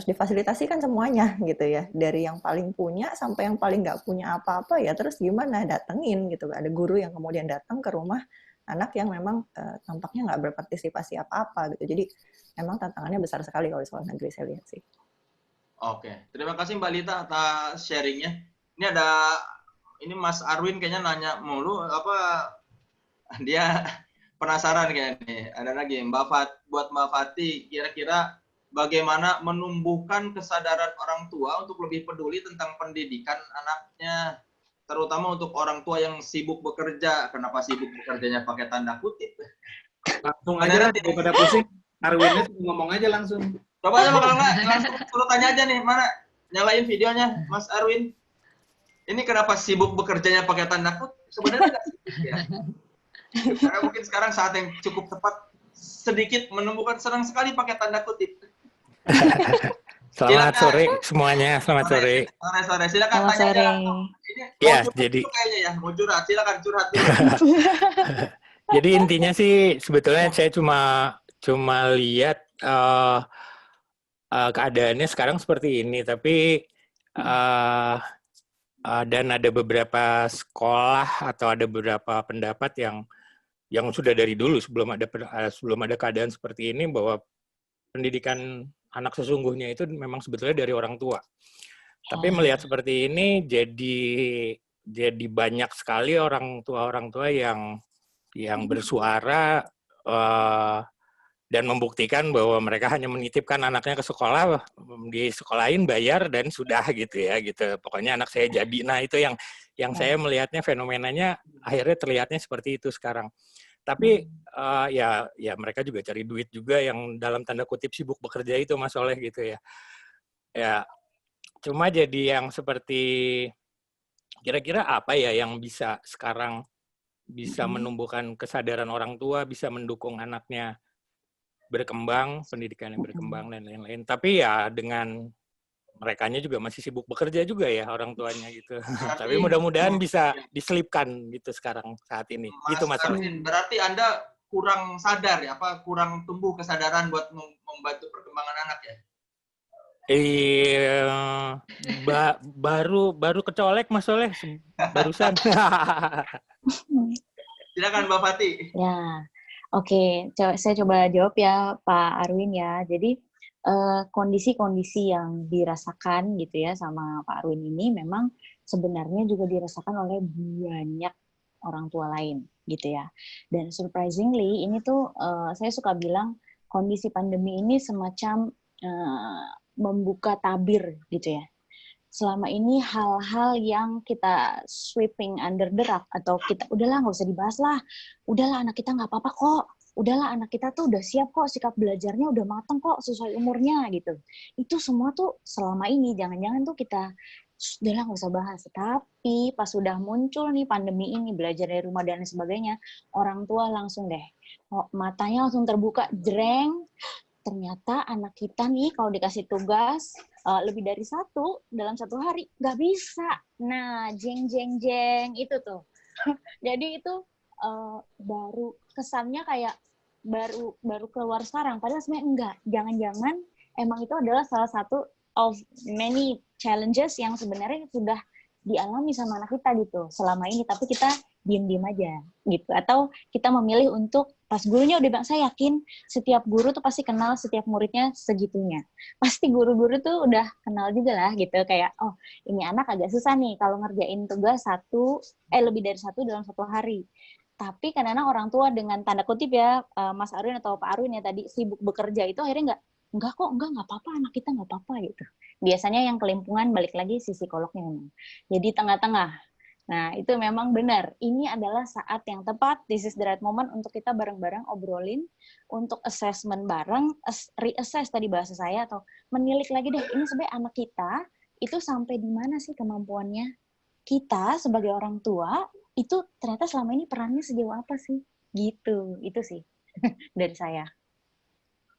difasilitasikan semuanya gitu ya, dari yang paling punya sampai yang paling nggak punya apa-apa ya terus gimana datengin gitu. Ada guru yang kemudian datang ke rumah anak yang memang tampaknya nggak berpartisipasi apa-apa gitu. Jadi memang tantangannya besar sekali kalau di sekolah negeri saya lihat sih. Oke, terima kasih Mbak Lita atas sharingnya. Ini Mas Arwin kayaknya nanya mulu dia penasaran kayaknya. Ada lagi buat Mbak Fati, kira-kira bagaimana menumbuhkan kesadaran orang tua untuk lebih peduli tentang pendidikan anaknya, terutama untuk orang tua yang sibuk bekerja. Kenapa sibuk bekerjanya pakai tanda kutip? Langsung aja daripada pusing, Arwinnya ngomong aja langsung. Coba aja kalau nggak langsung suruh tanya aja nih, mana nyalain videonya Mas Arwin. Ini kenapa sibuk bekerjanya pakai tanda kutip? Sebenarnya nggak sibuk ya. Karena mungkin sekarang saat yang cukup tepat sedikit menumbuhkan, senang sekali pakai tanda kutip. Selamat sore semuanya, selamat sore. Sore. Silakan Selamat tanya sore. Ini ya, jadi kayaknya ya, mau curhat, silakan curhat dulu. Jadi intinya sih sebetulnya saya cuma lihat keadaannya sekarang seperti ini, tapi dan ada beberapa sekolah atau ada beberapa pendapat yang sudah dari dulu sebelum ada keadaan seperti ini, bahwa pendidikan anak sesungguhnya itu memang sebetulnya dari orang tua. Tapi melihat seperti ini jadi banyak sekali orang tua yang bersuara dan membuktikan bahwa mereka hanya menitipkan anaknya ke sekolah, disekolahin, bayar, dan sudah gitu ya gitu. Pokoknya anak saya jadi. Nah itu yang saya melihatnya, fenomenanya akhirnya terlihatnya seperti itu sekarang. Tapi ya mereka juga cari duit juga, yang dalam tanda kutip sibuk bekerja itu, Mas Soleh gitu ya. Ya cuma jadi yang seperti kira-kira apa ya yang bisa sekarang bisa menumbuhkan kesadaran orang tua, bisa mendukung anaknya berkembang, pendidikan yang berkembang dan lain-lain. Tapi ya dengan merekanya juga masih sibuk bekerja juga ya orang tuanya gitu. Tapi mudah-mudahan bisa diselipkan gitu sekarang saat ini. Mas Gitu Mas. Arwin, berarti Anda kurang sadar ya, kurang tumbuh kesadaran buat membantu perkembangan anak ya? Baru kecolek Mas Soleh barusan. Silakan Mbak Fati. Ya. Oke, saya coba jawab ya Pak Arwin ya. Jadi kondisi-kondisi yang dirasakan gitu ya sama Pak Arwin ini memang sebenarnya juga dirasakan oleh banyak orang tua lain gitu ya. Dan surprisingly ini tuh saya suka bilang kondisi pandemi ini semacam membuka tabir gitu ya. Selama ini hal-hal yang kita sweeping under the rug atau kita udahlah nggak usah dibahas lah, udahlah anak kita nggak apa-apa kok, udahlah anak kita tuh udah siap kok, sikap belajarnya udah matang kok sesuai umurnya gitu. Itu semua tuh selama ini jangan-jangan tuh Udahlah nggak usah bahas. Tapi pas sudah muncul nih pandemi ini, belajar dari rumah dan sebagainya, orang tua langsung deh, matanya langsung terbuka, jreng, ternyata anak kita nih kalau dikasih tugas lebih dari satu dalam satu hari, nggak bisa. Nah, jeng, itu tuh. Jadi itu baru kesannya kayak baru keluar sekarang, padahal sebenarnya enggak. Jangan-jangan emang itu adalah salah satu of many challenges yang sebenarnya sudah dialami sama anak kita gitu selama ini, tapi kita diem-diem aja gitu. Atau kita memilih untuk pas gurunya udah bilang, saya yakin setiap guru tuh pasti kenal setiap muridnya segitunya. Pasti guru-guru tuh udah kenal juga lah gitu, kayak oh ini anak agak susah nih kalau ngerjain tugas lebih dari satu dalam satu hari. Tapi kadang-kadang orang tua dengan tanda kutip ya, Mas Arwin atau Pak Arwin ya tadi sibuk bekerja itu akhirnya enggak apa-apa, anak kita nggak apa-apa gitu. Biasanya yang kelimpungan balik lagi si psikolognya memang. Jadi tengah-tengah. Nah, itu memang benar. Ini adalah saat yang tepat, this is the right moment untuk kita bareng-bareng obrolin, untuk assessment bareng, reassess tadi bahasa saya, atau menilik lagi deh, ini sebenarnya anak kita itu sampai di mana sih kemampuannya. Kita sebagai orang tua, itu ternyata selama ini perannya sejauh apa sih? Gitu, itu sih dari saya.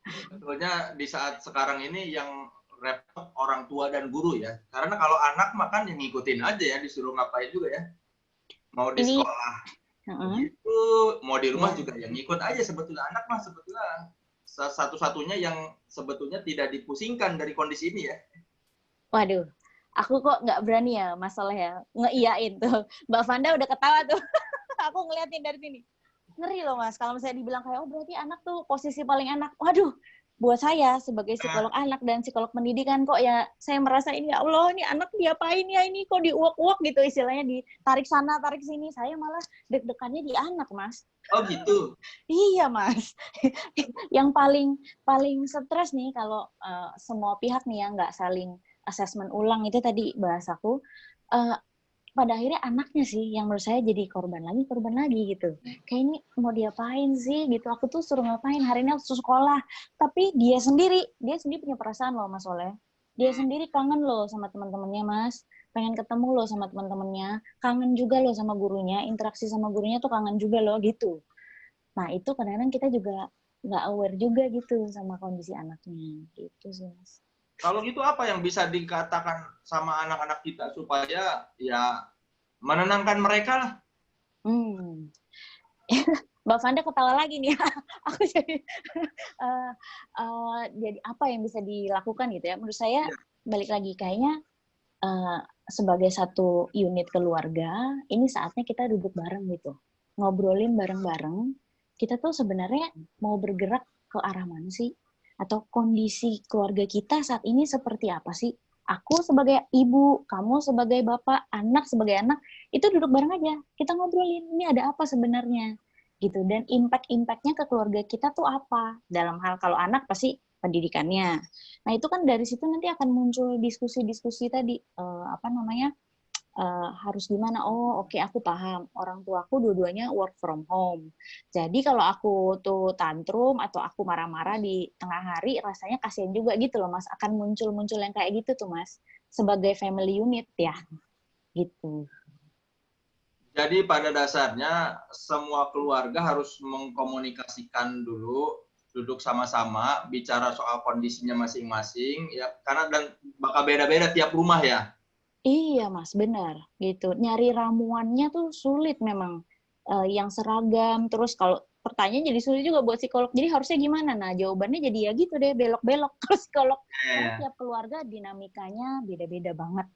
Sebetulnya di saat sekarang ini yang repot orang tua dan guru ya. Karena kalau anak makan yang ngikutin aja ya, disuruh ngapain juga ya. Mau di sekolah gitu, mau di rumah juga yang ngikut aja sebetulnya. Anak mah sebetulnya satu-satunya yang sebetulnya tidak dipusingkan dari kondisi ini ya. Waduh, aku kok nggak berani ya masalah ya ngeiyain tuh. Mbak Vanda udah ketawa tuh. Aku ngeliatin dari sini. Ngeri loh Mas, kalau misalnya dibilang kayak, oh berarti anak tuh posisi paling enak. Waduh, buat saya sebagai psikolog anak dan psikolog pendidikan kok ya, saya merasa ini, ya Allah, ini anak diapain ya, ini kok diuak-uak gitu istilahnya, ditarik sana, tarik sini. Saya malah deg-degannya di anak, Mas. Oh gitu? Iya, Mas. Yang paling stres nih kalau semua pihak nih ya nggak saling assessment ulang, itu tadi bahasaku, pada akhirnya anaknya sih yang menurut saya jadi korban lagi gitu. Kayak ini mau diapain sih gitu. Aku tuh suruh ngapain, hari ini aku suruh sekolah. Tapi dia sendiri punya perasaan loh Mas Soleh. Dia sendiri kangen loh sama teman-temannya Mas. Pengen ketemu loh sama teman-temannya. Kangen juga loh sama gurunya. Interaksi sama gurunya tuh kangen juga loh gitu. Nah itu kadang-kadang kita juga nggak aware juga gitu sama kondisi anaknya. Gitu sih Mas. Kalau gitu apa yang bisa dikatakan sama anak-anak kita supaya ya menenangkan mereka lah? Mbak Vanda ketawa lagi nih. Aku jadi apa yang bisa dilakukan gitu ya? Menurut saya balik lagi kayaknya sebagai satu unit keluarga, ini saatnya kita duduk bareng gitu, ngobrolin bareng-bareng. Kita tuh sebenarnya mau bergerak ke arah mana sih? Atau kondisi keluarga kita saat ini seperti apa sih? Aku sebagai ibu, kamu sebagai bapak, anak sebagai anak, itu duduk bareng aja. Kita ngobrolin, ini ada apa sebenarnya? Gitu. Dan impact-impactnya ke keluarga kita tuh apa? Dalam hal kalau anak pasti pendidikannya. Nah itu kan dari situ nanti akan muncul diskusi-diskusi tadi, harus gimana? Oh, oke, aku paham. Orang tuaku dua-duanya work from home. Jadi kalau aku tuh tantrum atau aku marah-marah di tengah hari, rasanya kasihan juga gitu loh, Mas. Akan muncul-muncul yang kayak gitu tuh, Mas. Sebagai family unit ya. Gitu. Jadi pada dasarnya semua keluarga harus mengkomunikasikan dulu, duduk sama-sama, bicara soal kondisinya masing-masing, ya. Karena dan bakal beda-beda tiap rumah ya. Iya Mas, benar gitu. Nyari ramuannya tuh sulit memang, yang seragam. Terus kalau pertanyaan jadi sulit juga buat psikolog. Jadi harusnya gimana? Nah jawabannya jadi ya gitu deh, belok-belok ke psikolog. Karena tiap keluarga dinamikanya beda-beda banget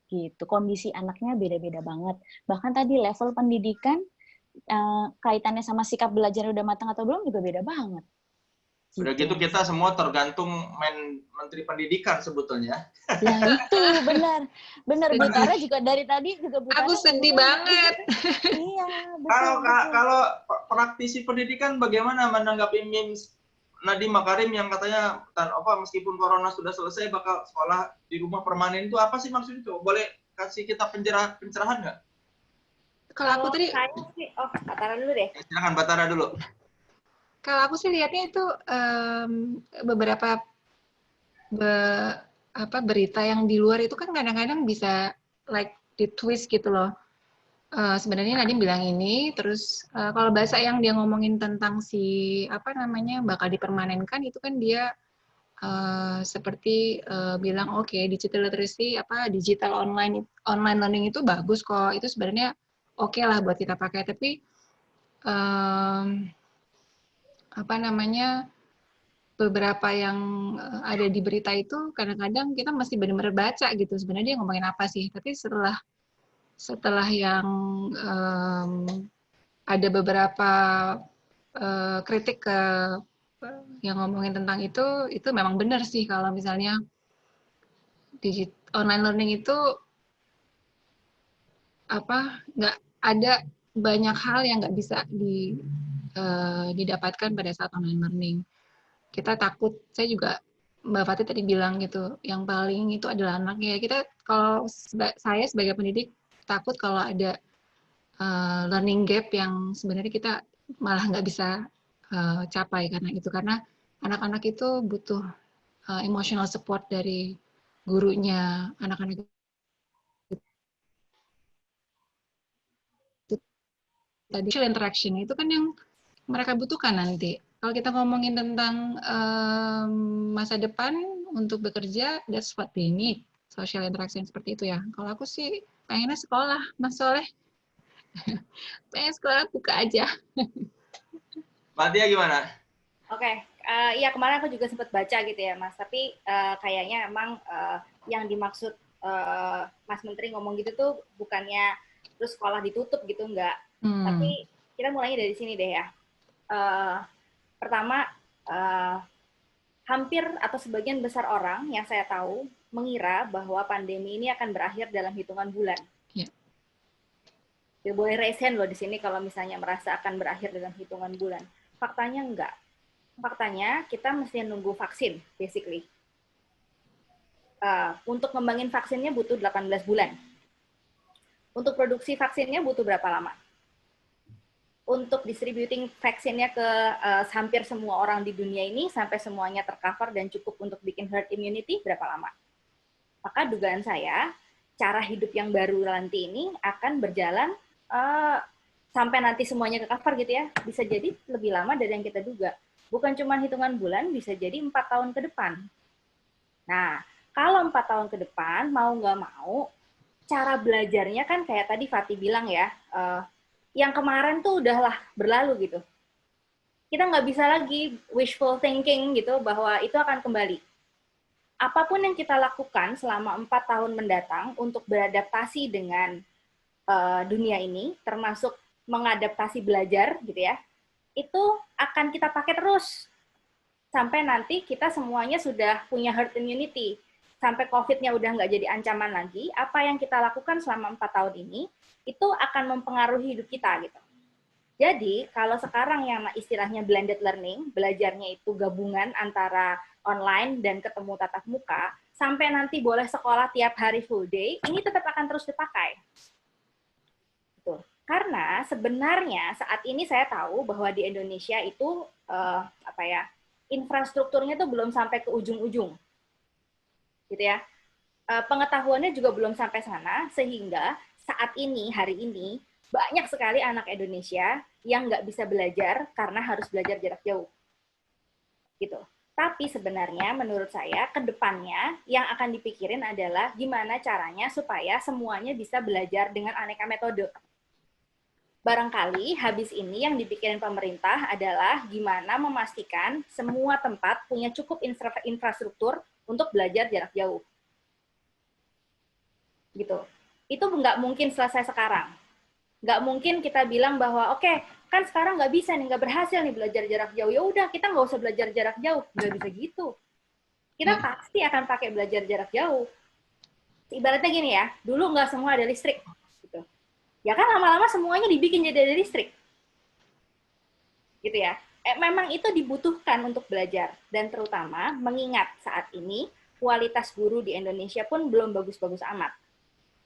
gitu. Kondisi anaknya beda-beda banget. Bahkan tadi level pendidikan kaitannya sama sikap belajar udah matang atau belum juga beda banget. Udah gitu kita semua tergantung Menteri Pendidikan sebetulnya. Nah itu benar. Butara juga dari tadi juga Butara. Aku sedih banget. Iya. Betul. Kalau praktisi pendidikan bagaimana menanggapi memes Nadiem Makarim yang katanya meskipun corona sudah selesai bakal sekolah di rumah permanen itu apa sih maksudnya itu? Boleh kasih kita pencerahan nggak? Kalau aku tadi, Batara dulu deh. Silakan Batara dulu. Kalau aku sih lihatnya itu beberapa berita yang di luar itu kan kadang-kadang bisa like di twist gitu loh. Sebenarnya Nadine bilang ini, terus kalau bahasa yang dia ngomongin tentang si bakal dipermanenkan itu kan dia seperti bilang oke, digital literacy digital online learning itu bagus kok, itu sebenarnya oke lah buat kita pakai, tapi beberapa yang ada di berita itu kadang-kadang kita masih benar-benar baca gitu sebenarnya dia ngomongin apa sih, tapi setelah yang ada beberapa kritik yang ngomongin tentang itu memang benar sih kalau misalnya online learning itu nggak ada banyak hal yang nggak bisa didapatkan pada saat online learning. Kita takut, saya juga Mbak Fatih tadi bilang gitu, yang paling itu adalah anaknya. Kalau saya sebagai pendidik takut kalau ada learning gap yang sebenarnya kita malah nggak bisa capai karena anak-anak itu butuh emotional support dari gurunya, anak-anak itu tadi social interaction itu kan yang mereka butuhkan nanti. Kalau kita ngomongin tentang masa depan untuk bekerja, that's what they need, social interaction seperti itu ya. Kalau aku sih pengennya sekolah, Mas Soleh. Pengen sekolah buka aja. Mbak Tia gimana? Oke, ya kemarin aku juga sempat baca gitu ya Mas, tapi kayaknya emang yang dimaksud Mas Menteri ngomong gitu tuh bukannya terus sekolah ditutup gitu, enggak. Tapi kita mulainya dari sini deh ya. Pertama, hampir atau sebagian besar orang yang saya tahu mengira bahwa pandemi ini akan berakhir dalam hitungan bulan. Yeah. Boleh raise hand loh di sini kalau misalnya merasa akan berakhir dalam hitungan bulan. Faktanya enggak. Faktanya kita mesti nunggu vaksin, basically. Untuk ngembangin vaksinnya butuh 18 bulan. Untuk produksi vaksinnya butuh berapa lama? Untuk distributing vaksinnya ke hampir semua orang di dunia ini sampai semuanya tercover dan cukup untuk bikin herd immunity berapa lama? Maka dugaan saya cara hidup yang baru nanti ini akan berjalan sampai nanti semuanya ke-cover gitu ya, bisa jadi lebih lama dari yang kita duga. Bukan cuma hitungan bulan, bisa jadi 4 tahun ke depan. Nah, kalau 4 tahun ke depan, mau nggak mau, cara belajarnya kan kayak tadi Fatih bilang ya, yang kemarin tuh udahlah berlalu gitu. Kita nggak bisa lagi wishful thinking gitu bahwa itu akan kembali. Apapun yang kita lakukan selama 4 tahun mendatang untuk beradaptasi dengan dunia ini, termasuk mengadaptasi belajar gitu ya, itu akan kita pakai terus sampai nanti kita semuanya sudah punya herd immunity, sampai COVID-nya udah nggak jadi ancaman lagi. Apa yang kita lakukan selama 4 tahun ini itu akan mempengaruhi hidup kita gitu. Jadi kalau sekarang yang istilahnya blended learning, belajarnya itu gabungan antara online dan ketemu tatap muka, sampai nanti boleh sekolah tiap hari full day, ini tetap akan terus dipakai. Gitu. Karena sebenarnya saat ini saya tahu bahwa di Indonesia itu infrastrukturnya itu belum sampai ke ujung-ujung, gitu ya. Pengetahuannya juga belum sampai sana, sehingga saat ini, hari ini, banyak sekali anak Indonesia yang nggak bisa belajar karena harus belajar jarak jauh. Gitu. Tapi sebenarnya menurut saya, ke depannya yang akan dipikirin adalah gimana caranya supaya semuanya bisa belajar dengan aneka metode. Barangkali habis ini yang dipikirin pemerintah adalah gimana memastikan semua tempat punya cukup infrastruktur untuk belajar jarak jauh. Gitu. Itu nggak mungkin selesai sekarang. Nggak mungkin kita bilang bahwa oke, kan sekarang nggak bisa nih, nggak berhasil nih belajar jarak jauh. Ya udah, kita nggak usah belajar jarak jauh. Nggak bisa gitu. Kita pasti akan pakai belajar jarak jauh. Ibaratnya gini ya, dulu nggak semua ada listrik. Gitu. Ya kan lama-lama semuanya dibikin jadi ada listrik. Gitu ya. Memang itu dibutuhkan untuk belajar. Dan terutama mengingat saat ini kualitas guru di Indonesia pun belum bagus-bagus amat.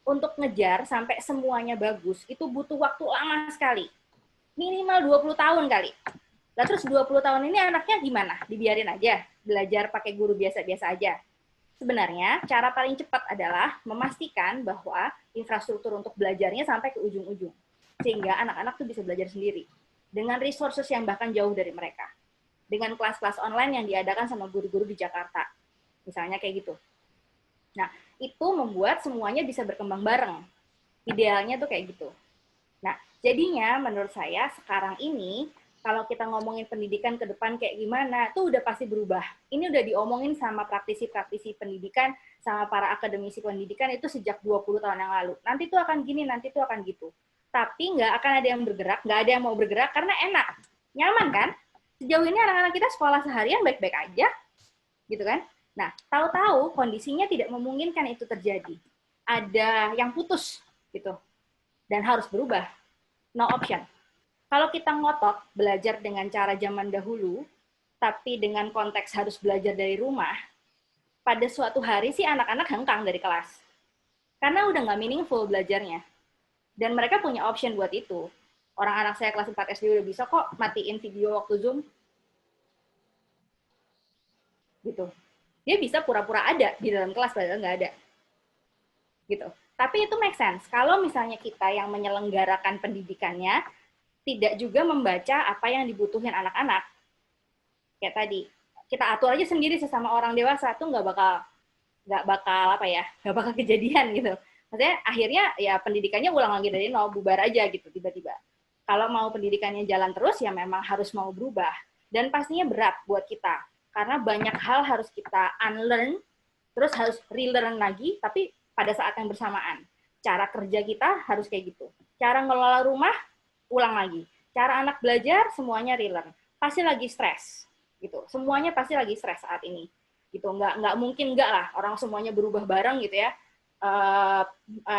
Untuk ngejar sampai semuanya bagus, itu butuh waktu lama sekali. Minimal 20 tahun kali. Nah, terus 20 tahun ini anaknya gimana? Dibiarin aja, belajar pakai guru biasa-biasa aja. Sebenarnya cara paling cepat adalah memastikan bahwa infrastruktur untuk belajarnya sampai ke ujung-ujung. Sehingga anak-anak tuh bisa belajar sendiri. Dengan resources yang bahkan jauh dari mereka. Dengan kelas-kelas online yang diadakan sama guru-guru di Jakarta. Misalnya kayak gitu. Nah, itu membuat semuanya bisa berkembang bareng. Idealnya tuh kayak gitu. Nah, jadinya menurut saya sekarang ini, kalau kita ngomongin pendidikan ke depan kayak gimana, tuh udah pasti berubah. Ini udah diomongin sama praktisi-praktisi pendidikan, sama para akademisi pendidikan itu sejak 20 tahun yang lalu. Nanti tuh akan gini, nanti tuh akan gitu. Tapi nggak akan ada yang bergerak, nggak ada yang mau bergerak karena enak. Nyaman kan? Sejauh ini anak-anak kita sekolah seharian baik-baik aja, gitu kan? Nah, tahu-tahu kondisinya tidak memungkinkan itu terjadi. Ada yang putus, gitu. Dan harus berubah. No option. Kalau kita ngotot belajar dengan cara zaman dahulu, tapi dengan konteks harus belajar dari rumah, pada suatu hari sih anak-anak hengkang dari kelas. Karena udah nggak meaningful belajarnya. Dan mereka punya option buat itu. Orang anak saya kelas 4 SD udah bisa kok matiin video waktu Zoom. Gitu. Dia bisa pura-pura ada di dalam kelas, padahal nggak ada. Gitu. Tapi itu make sense. Kalau misalnya kita yang menyelenggarakan pendidikannya, tidak juga membaca apa yang dibutuhin anak-anak. Kayak tadi, kita atur aja sendiri sesama orang dewasa, tuh nggak bakal kejadian gitu. Maksudnya akhirnya ya pendidikannya ulang lagi dari nol, bubar aja gitu tiba-tiba. Kalau mau pendidikannya jalan terus, ya memang harus mau berubah. Dan pastinya berat buat kita. Karena banyak hal harus kita unlearn, terus harus relearn lagi, tapi pada saat yang bersamaan. Cara kerja kita harus kayak gitu. Cara ngelola rumah, ulang lagi. Cara anak belajar, semuanya relearn. Pasti lagi stres. Gitu. Semuanya pasti lagi stres saat ini. Gitu. Nggak mungkin nggak lah, orang semuanya berubah bareng gitu ya.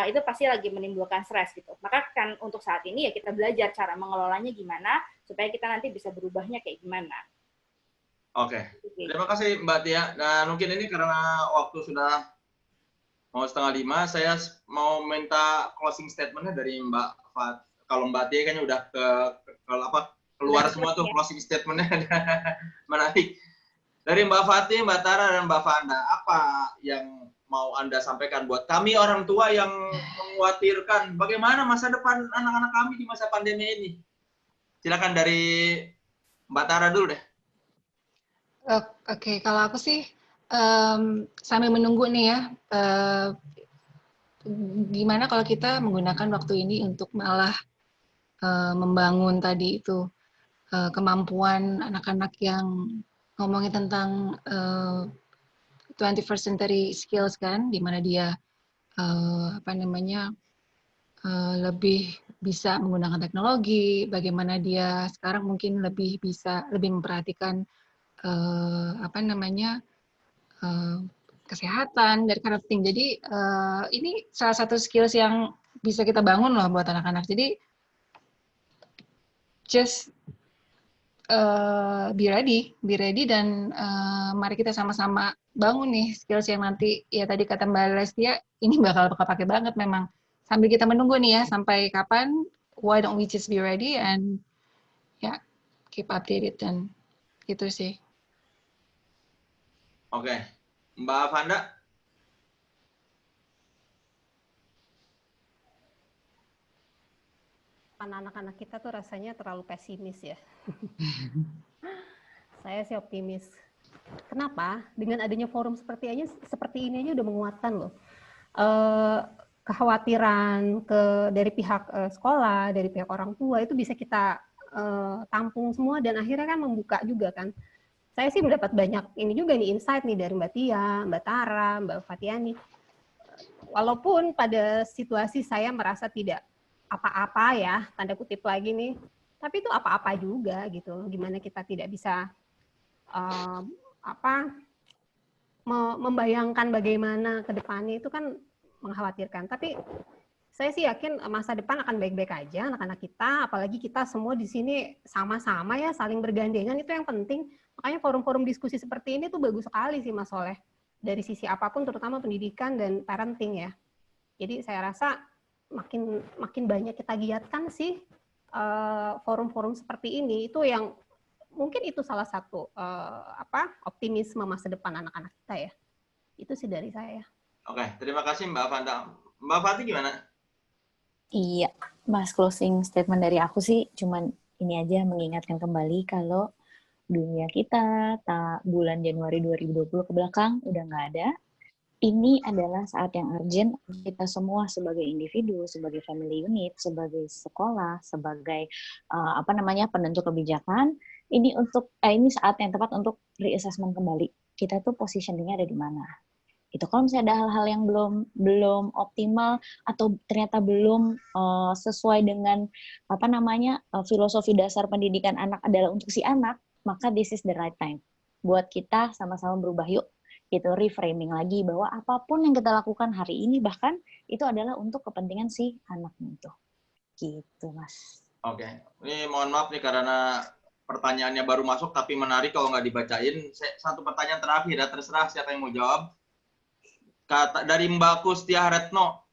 Itu pasti lagi menimbulkan stres gitu. Maka kan untuk saat ini ya kita belajar cara mengelolanya gimana supaya kita nanti bisa berubahnya kayak gimana. Oke. Terima kasih Mbak Tia. Nah mungkin ini karena waktu sudah mau 4:30, saya mau minta closing statement-nya dari Mbak Fat. Kalau Mbak Tia kan udah keluar semua tuh closing statement-nya menarik. Dari Mbak Fatih, Mbak Tara, dan Mbak Fanda, apa yang mau Anda sampaikan buat kami orang tua yang mengkhawatirkan bagaimana masa depan anak-anak kami di masa pandemi ini? Silakan dari Mbak Tara dulu deh. Oke, kalau aku sih sambil menunggu nih ya, gimana kalau kita menggunakan waktu ini untuk malah membangun tadi itu kemampuan anak-anak yang ngomongin tentang 21st century skills kan, di mana dia lebih bisa menggunakan teknologi, bagaimana dia sekarang mungkin lebih memperhatikan kesehatan dari kind of thing. Jadi ini salah satu skills yang bisa kita bangun loh buat anak-anak. Jadi just be ready dan mari kita sama-sama bangun nih skills yang nanti ya tadi kata Mbak Lestia ini bakal pakai banget memang. Sambil kita menunggu nih ya sampai kapan, why don't we just be ready and ya keep updated dan gitu sih. Oke. Mbak Fanda? Anak-anak kita tuh rasanya terlalu pesimis ya. Saya sih optimis. Kenapa? Dengan adanya forum seperti ini aja udah menguatkan loh. Kekhawatiran dari pihak sekolah, dari pihak orang tua itu bisa kita tampung semua dan akhirnya kan membuka juga kan. Saya sih mendapat banyak ini juga nih insight nih dari Mbak Tia, Mbak Tara, Mbak Fatiani. Walaupun pada situasi saya merasa tidak apa-apa ya, tanda kutip lagi nih, tapi itu apa-apa juga gitu. Gimana kita tidak bisa membayangkan bagaimana ke depannya itu kan mengkhawatirkan. Tapi saya sih yakin masa depan akan baik-baik aja anak-anak kita, apalagi kita semua di sini sama-sama ya, saling bergandengan itu yang penting. Makanya forum-forum diskusi seperti ini tuh bagus sekali sih Mas Soleh. Dari sisi apapun, terutama pendidikan dan parenting ya. Jadi saya rasa makin banyak kita giatkan sih forum-forum seperti ini. Itu yang mungkin itu salah satu optimisme masa depan anak-anak kita ya. Itu sih dari saya. Oke, terima kasih Mbak Fanda. Mbak Fatih gimana? Iya, Mas, closing statement dari aku sih cuman ini aja, mengingatkan kembali kalau dunia kita bulan Januari 2020 ke belakang udah nggak ada. Ini adalah saat yang urgent kita semua sebagai individu, sebagai family unit, sebagai sekolah, sebagai penentu kebijakan. Ini saat yang tepat untuk reassessment kembali. Kita tuh positioningnya ada di mana? Itu kalau misalnya ada hal-hal yang belum optimal atau ternyata belum sesuai dengan filosofi dasar pendidikan anak adalah untuk si anak, maka this is the right time buat kita sama-sama berubah yuk. Gitu, reframing lagi bahwa apapun yang kita lakukan hari ini bahkan itu adalah untuk kepentingan si anaknya itu. Gitu, Mas. Oke, ini mohon maaf nih karena pertanyaannya baru masuk tapi menarik kalau nggak dibacain. Satu pertanyaan terakhir ya, terserah siapa yang mau jawab. Dari Mbak Kustia Retno,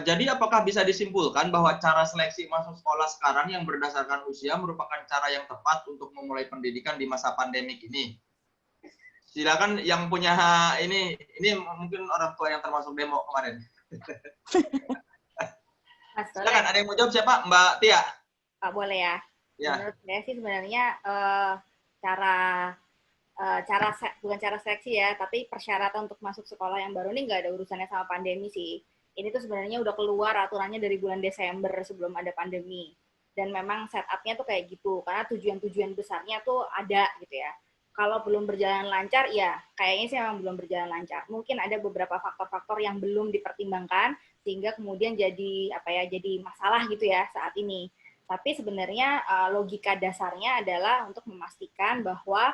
jadi apakah bisa disimpulkan bahwa cara seleksi masuk sekolah sekarang yang berdasarkan usia merupakan cara yang tepat untuk memulai pendidikan di masa pandemik ini? Silakan yang punya ini mungkin orang tua yang termasuk demo kemarin. Silakan, ada yang mau jawab siapa? Mbak Tia. Boleh ya. Menurut saya sih sebenarnya bukan cara seleksi ya, tapi persyaratan untuk masuk sekolah yang baru ini nggak ada urusannya sama pandemi sih. Ini tuh sebenarnya udah keluar aturannya dari bulan Desember sebelum ada pandemi. Dan memang setup-nya tuh kayak gitu, karena tujuan-tujuan besarnya tuh ada gitu ya. Kalau belum berjalan lancar, ya kayaknya sih memang belum berjalan lancar. Mungkin ada beberapa faktor-faktor yang belum dipertimbangkan, sehingga kemudian jadi masalah gitu ya saat ini. Tapi sebenarnya logika dasarnya adalah untuk memastikan bahwa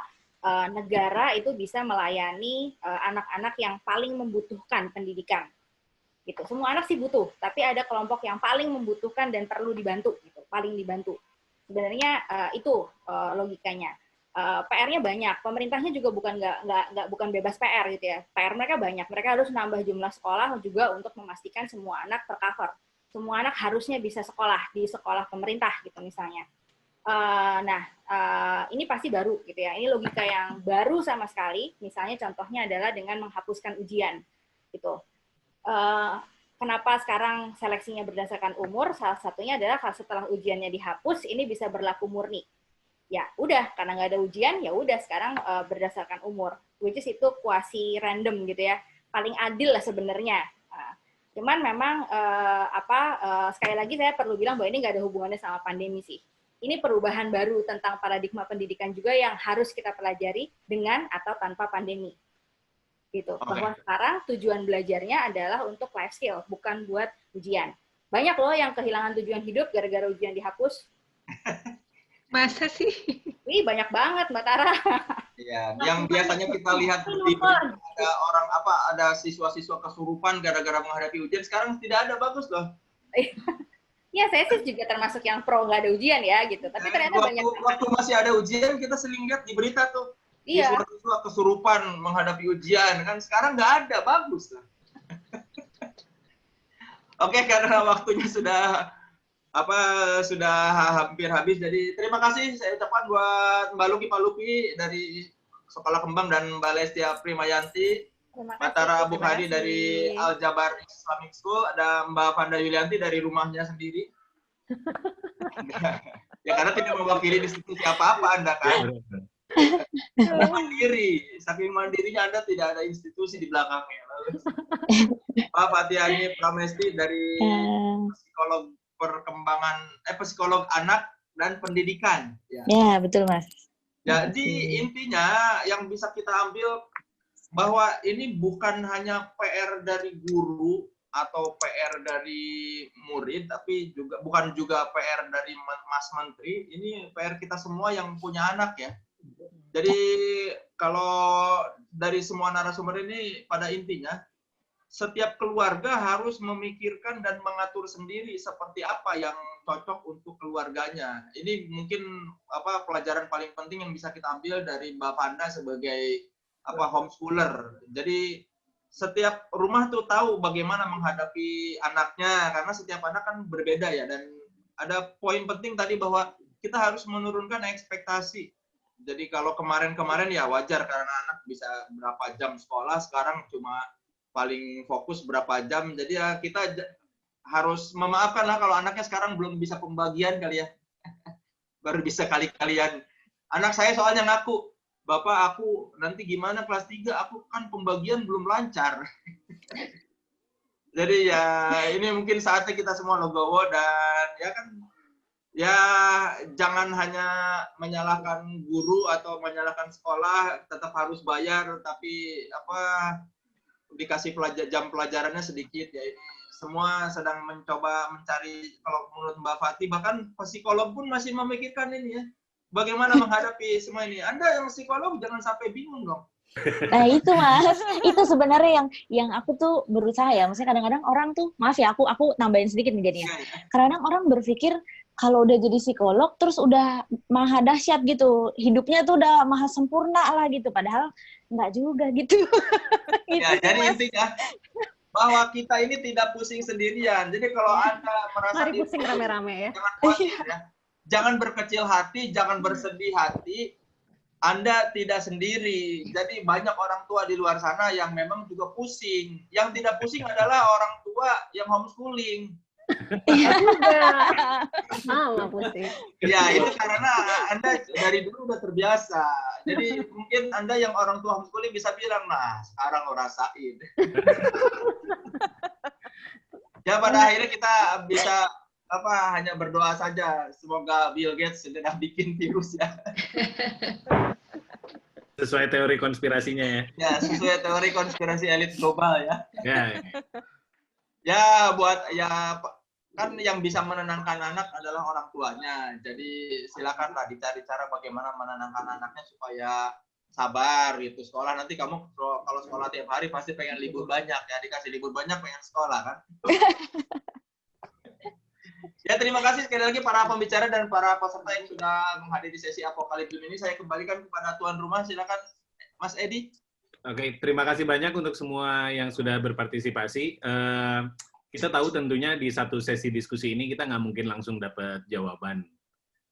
negara itu bisa melayani anak-anak yang paling membutuhkan pendidikan. Gitu. Semua anak sih butuh, tapi ada kelompok yang paling membutuhkan dan perlu dibantu, gitu, paling dibantu. Sebenarnya itu logikanya. PR-nya banyak, pemerintahnya juga bukan bebas PR gitu ya. PR mereka banyak, mereka harus nambah jumlah sekolah juga untuk memastikan semua anak tercover. Semua anak harusnya bisa sekolah di sekolah pemerintah gitu misalnya. Ini pasti baru gitu ya. Ini logika yang baru sama sekali. Misalnya contohnya adalah dengan menghapuskan ujian gitu. Kenapa sekarang seleksinya berdasarkan umur? Salah satunya adalah setelah ujiannya dihapus, ini bisa berlaku murni. Ya udah, karena nggak ada ujian, ya udah sekarang berdasarkan umur, which is itu kuasi random gitu ya, paling adil lah sebenarnya. Cuman memang sekali lagi saya perlu bilang bahwa ini nggak ada hubungannya sama pandemi sih. Ini perubahan baru tentang paradigma pendidikan juga yang harus kita pelajari dengan atau tanpa pandemi. Gitu. Okay. Bahwa sekarang tujuan belajarnya adalah untuk life skill, bukan buat ujian. Banyak loh yang kehilangan tujuan hidup gara-gara ujian dihapus. Masa sih? Wih, banyak banget Mbak Tara. Iya, yang biasanya kita lihat di ada siswa-siswa kesurupan gara-gara menghadapi ujian, sekarang tidak ada, bagus loh. Ya, saya sih juga termasuk yang pro nggak ada ujian ya gitu. Tapi ternyata waktu masih ada ujian kita sering lihat di berita tuh. Iya. Siswa kesurupan menghadapi ujian, kan sekarang nggak ada, bagus lah. Oke, karena waktunya sudah hampir habis, jadi terima kasih saya ucapkan buat Mbak Luki Pak Luki dari Sekolah Kembang dan Mbak Lestia Primayanti, Mbak Tara Abu Hadi dari Al Jabar Islamic School, ada Mbak Fanda Yulianti dari rumahnya sendiri. Ya karena tidak mewakili institusi apa-apa Anda kan. Mandiri, saking mandirinya Anda tidak ada institusi di belakangnya. Pak Fatihani Pramesti dari psikolog psikolog anak dan pendidikan. Ya, betul Mas. Jadi intinya yang bisa kita ambil bahwa ini bukan hanya PR dari guru atau PR dari murid, tapi bukan juga PR dari Mas Menteri. Ini PR kita semua yang punya anak ya. Jadi kalau dari semua narasumber ini pada intinya setiap keluarga harus memikirkan dan mengatur sendiri seperti apa yang cocok untuk keluarganya. Ini mungkin pelajaran paling penting yang bisa kita ambil dari Mbak Fanda sebagai homeschooler. Jadi setiap rumah tuh tahu bagaimana menghadapi anaknya karena setiap anak kan berbeda ya, dan ada poin penting tadi bahwa kita harus menurunkan ekspektasi Jadi kalau kemarin-kemarin ya wajar karena anak bisa berapa jam sekolah, sekarang cuma paling fokus berapa jam. Jadi ya kita harus memaafkan lah kalau anaknya sekarang belum bisa pembagian kali ya. Baru bisa kali-kalian. Anak saya soalnya ngaku, Bapak aku nanti gimana kelas 3, aku kan pembagian belum lancar. Jadi ya ini mungkin saatnya kita semua legowo dan ya kan ya jangan hanya menyalahkan guru atau menyalahkan sekolah, tetap harus bayar tapi dikasih jam pelajarannya sedikit ya. Ini semua sedang mencoba mencari, kalau menurut Mbak Fatih bahkan psikolog pun masih memikirkan ini ya. Bagaimana menghadapi semua ini? Anda yang psikolog jangan sampai bingung dong. Nah itu Mas, itu sebenarnya yang aku tuh berusaha ya. Maksudnya kadang-kadang orang tuh, maaf ya aku nambahin sedikit nih jadinya. Kadang orang berpikir kalau udah jadi psikolog terus udah maha dahsyat gitu, hidupnya tuh udah maha sempurna lah gitu. Padahal enggak juga gitu. Ya, jadi intinya bahwa kita ini tidak pusing sendirian. Jadi kalau Anda merasa Mari pusing rame-rame ya. Jangan khawatir ya. Jangan berkecil hati, jangan bersedih hati. Anda tidak sendiri. Jadi banyak orang tua di luar sana yang memang juga pusing. Yang tidak pusing adalah orang tua yang homeschooling. Iya juga. Sama pusing. Ya, itu karena Anda dari dulu udah terbiasa. Jadi mungkin Anda yang orang tua homeschooling bisa bilang, nah sekarang lo rasain. Ya, pada akhirnya kita bisa hanya berdoa saja. Semoga Bill Gates sudah bikin virus ya. Sesuai teori konspirasinya ya. Ya, sesuai teori konspirasi elit global ya. Ya. Ya, kan yang bisa menenangkan anak adalah orang tuanya. Jadi silakanlah dicari cara bagaimana menenangkan anaknya supaya sabar gitu. Sekolah nanti kamu kalau sekolah tiap hari pasti pengen libur banyak ya. Dikasih libur banyak pengen sekolah kan. Ya, terima kasih sekali lagi para pembicara dan para peserta yang sudah menghadiri sesi Apokaliptum ini. Saya kembalikan kepada tuan rumah, silakan Mas Edi. Oke, terima kasih banyak untuk semua yang sudah berpartisipasi. Kita tahu tentunya di satu sesi diskusi ini kita nggak mungkin langsung dapat jawaban.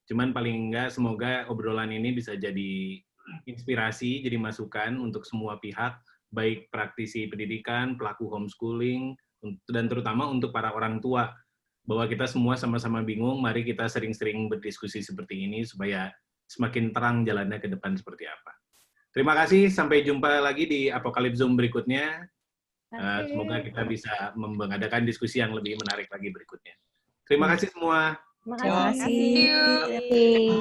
Cuman paling enggak semoga obrolan ini bisa jadi inspirasi, jadi masukan untuk semua pihak, baik praktisi pendidikan, pelaku homeschooling, dan terutama untuk para orang tua. Bahwa kita semua sama-sama bingung, mari kita sering-sering berdiskusi seperti ini supaya semakin terang jalannya ke depan seperti apa. Terima kasih, sampai jumpa lagi di Apokalips Zoom berikutnya. Semoga kita bisa mengadakan diskusi yang lebih menarik lagi berikutnya. Terima kasih semua. Terima kasih. Terima kasih.